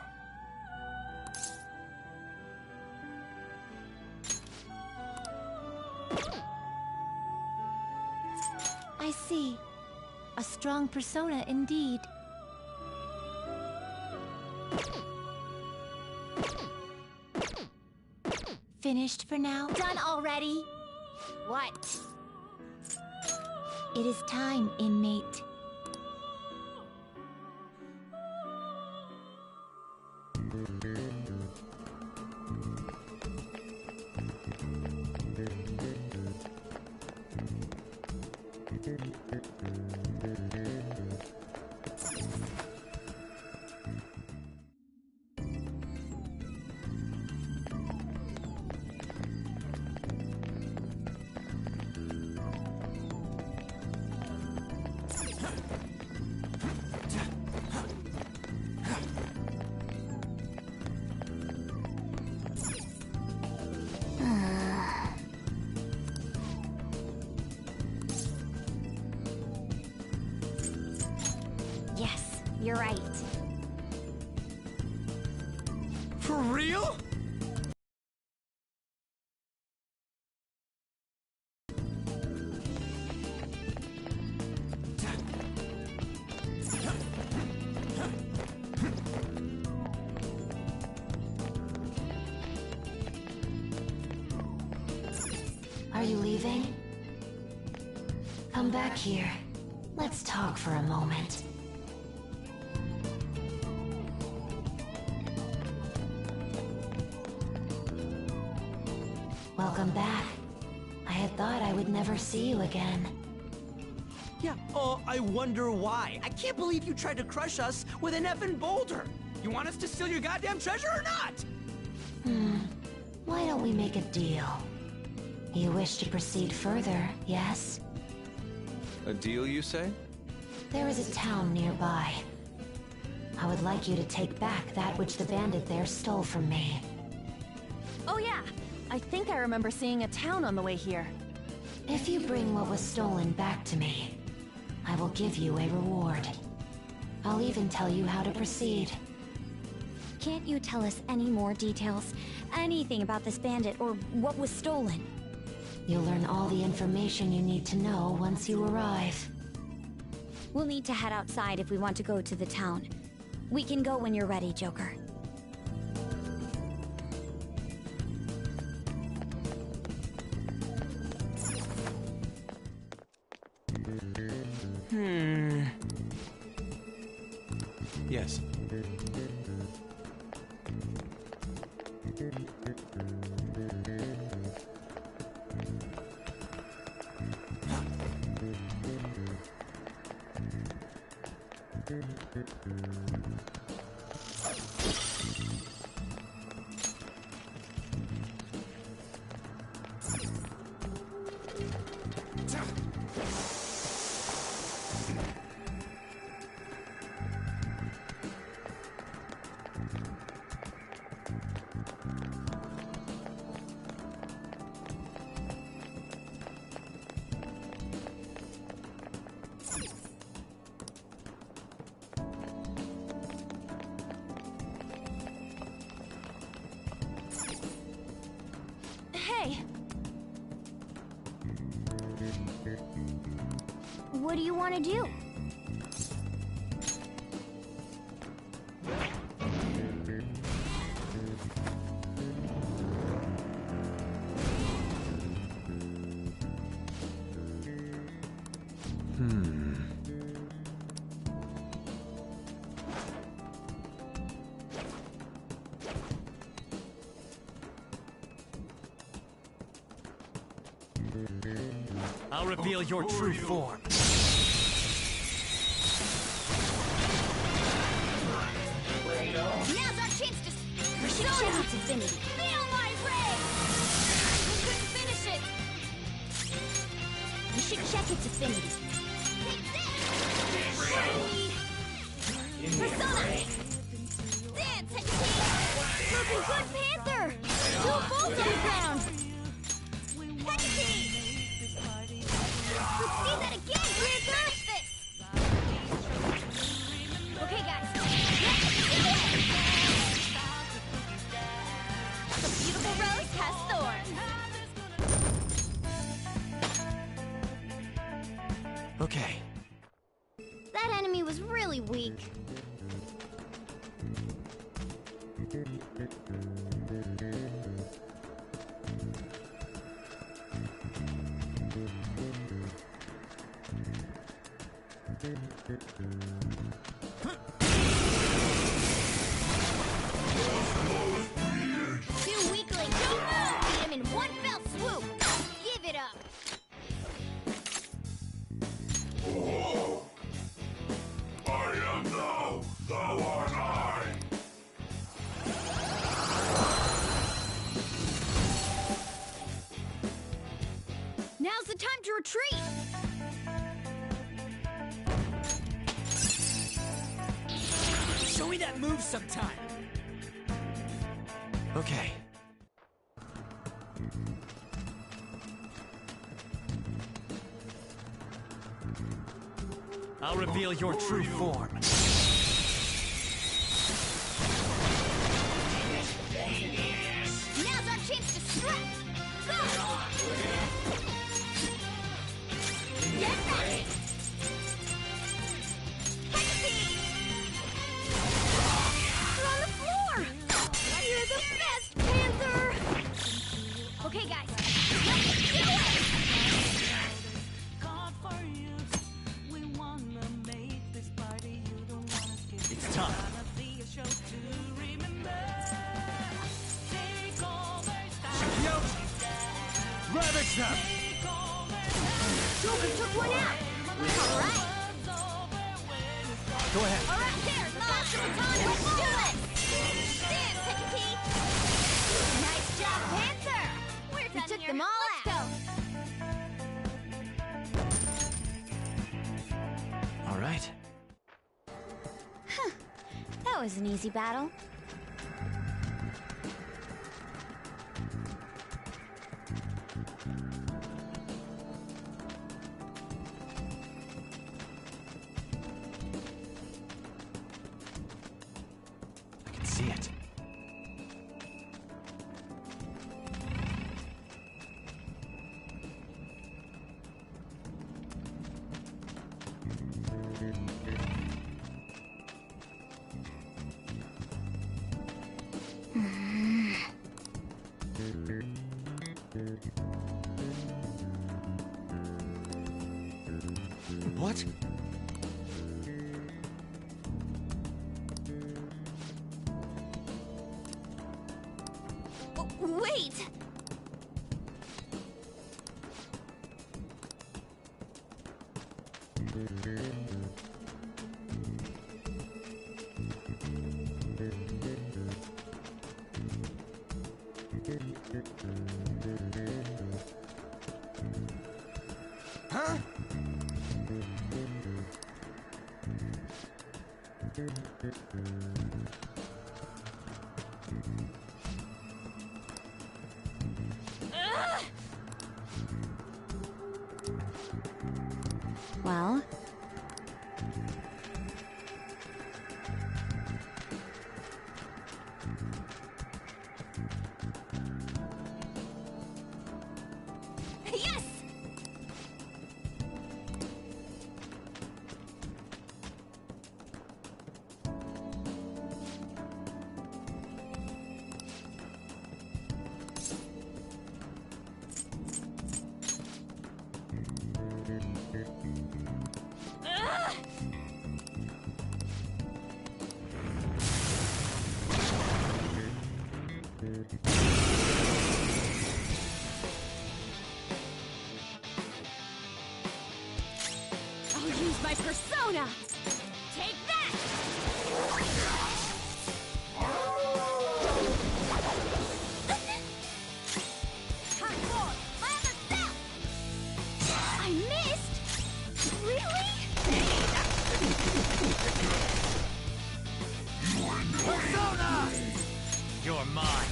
I see. A strong persona indeed. Finished for now? Done already? What? It is time, inmate. You're right. For real? Are you leaving? Come back here. Let's talk for a moment. Welcome back. I had thought I would never see you again. Yeah, I wonder why. I can't believe you tried to crush us with an effing boulder. You want us to steal your goddamn treasure or not? Why don't we make a deal? You wish to proceed further, yes? A deal, you say? There is a town nearby. I would like you to take back that which the bandit there stole from me. Oh yeah, I think I remember seeing a town on the way here. If you bring what was stolen back to me, I will give you a reward. I'll even tell you how to proceed. Can't you tell us any more details? Anything about this bandit or what was stolen? You'll learn all the information you need to know once you arrive. We'll need to head outside if we want to go to the town. We can go when you're ready, Joker. Yes. Hey! What do you want to do? I'll reveal your true form. Now's our chance to... We should check its affinity. Feel my rage! We couldn't finish it! We should check its affinity. Persona! Dance, Hecate! Looking good, Panther! Two bolts on the ground! Hecate! Let's see that again, Panther! This! Okay, guys. The beautiful rose has thorns. Okay. That enemy was really weak. Two weaklings! Don't move! Beat him in one fell swoop! Give it up! I am thou, thou art I. Now's the time to retreat! Show me that move sometime. Okay. I'll reveal your true form. Okay, guys. Let's do it! It's time. Ravage them! Joker took one out! All right! Go ahead. All right, there! Faster baton! Let's do it! Stand, Techie! Nice job, Panther! We're done took them all out! All right. Huh. That was an easy battle. I can see it. What? Wait! Huh? Well? Yes! I'll use my persona! Take that! Hot four! My other self! I missed? Really? Persona! You're mine.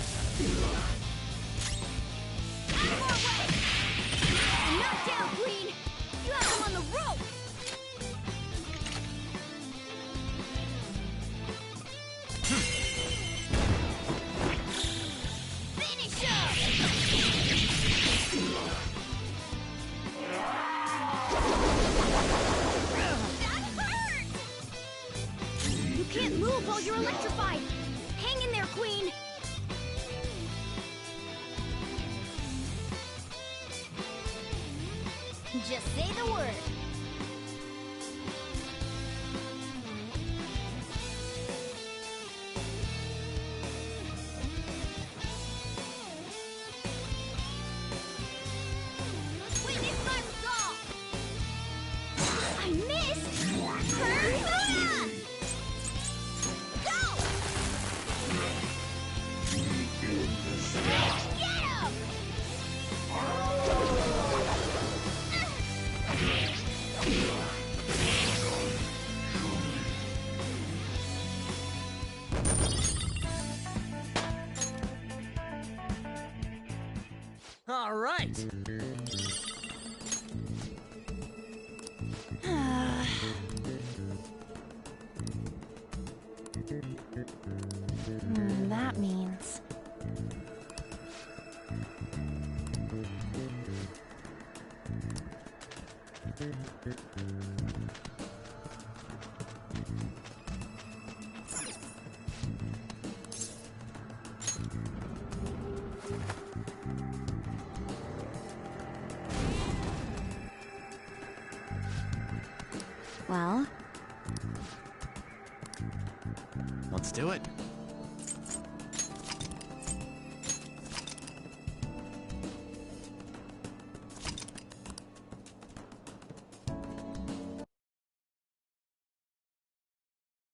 Knock down, Queen! You have him on the rope! Finish him! That hurt! You can't move while you're electrified! Hang in there, Queen! Just say the word. Witness my resolve! I missed! Persona! Go! Get him! All right. That means... Well, Let's do it.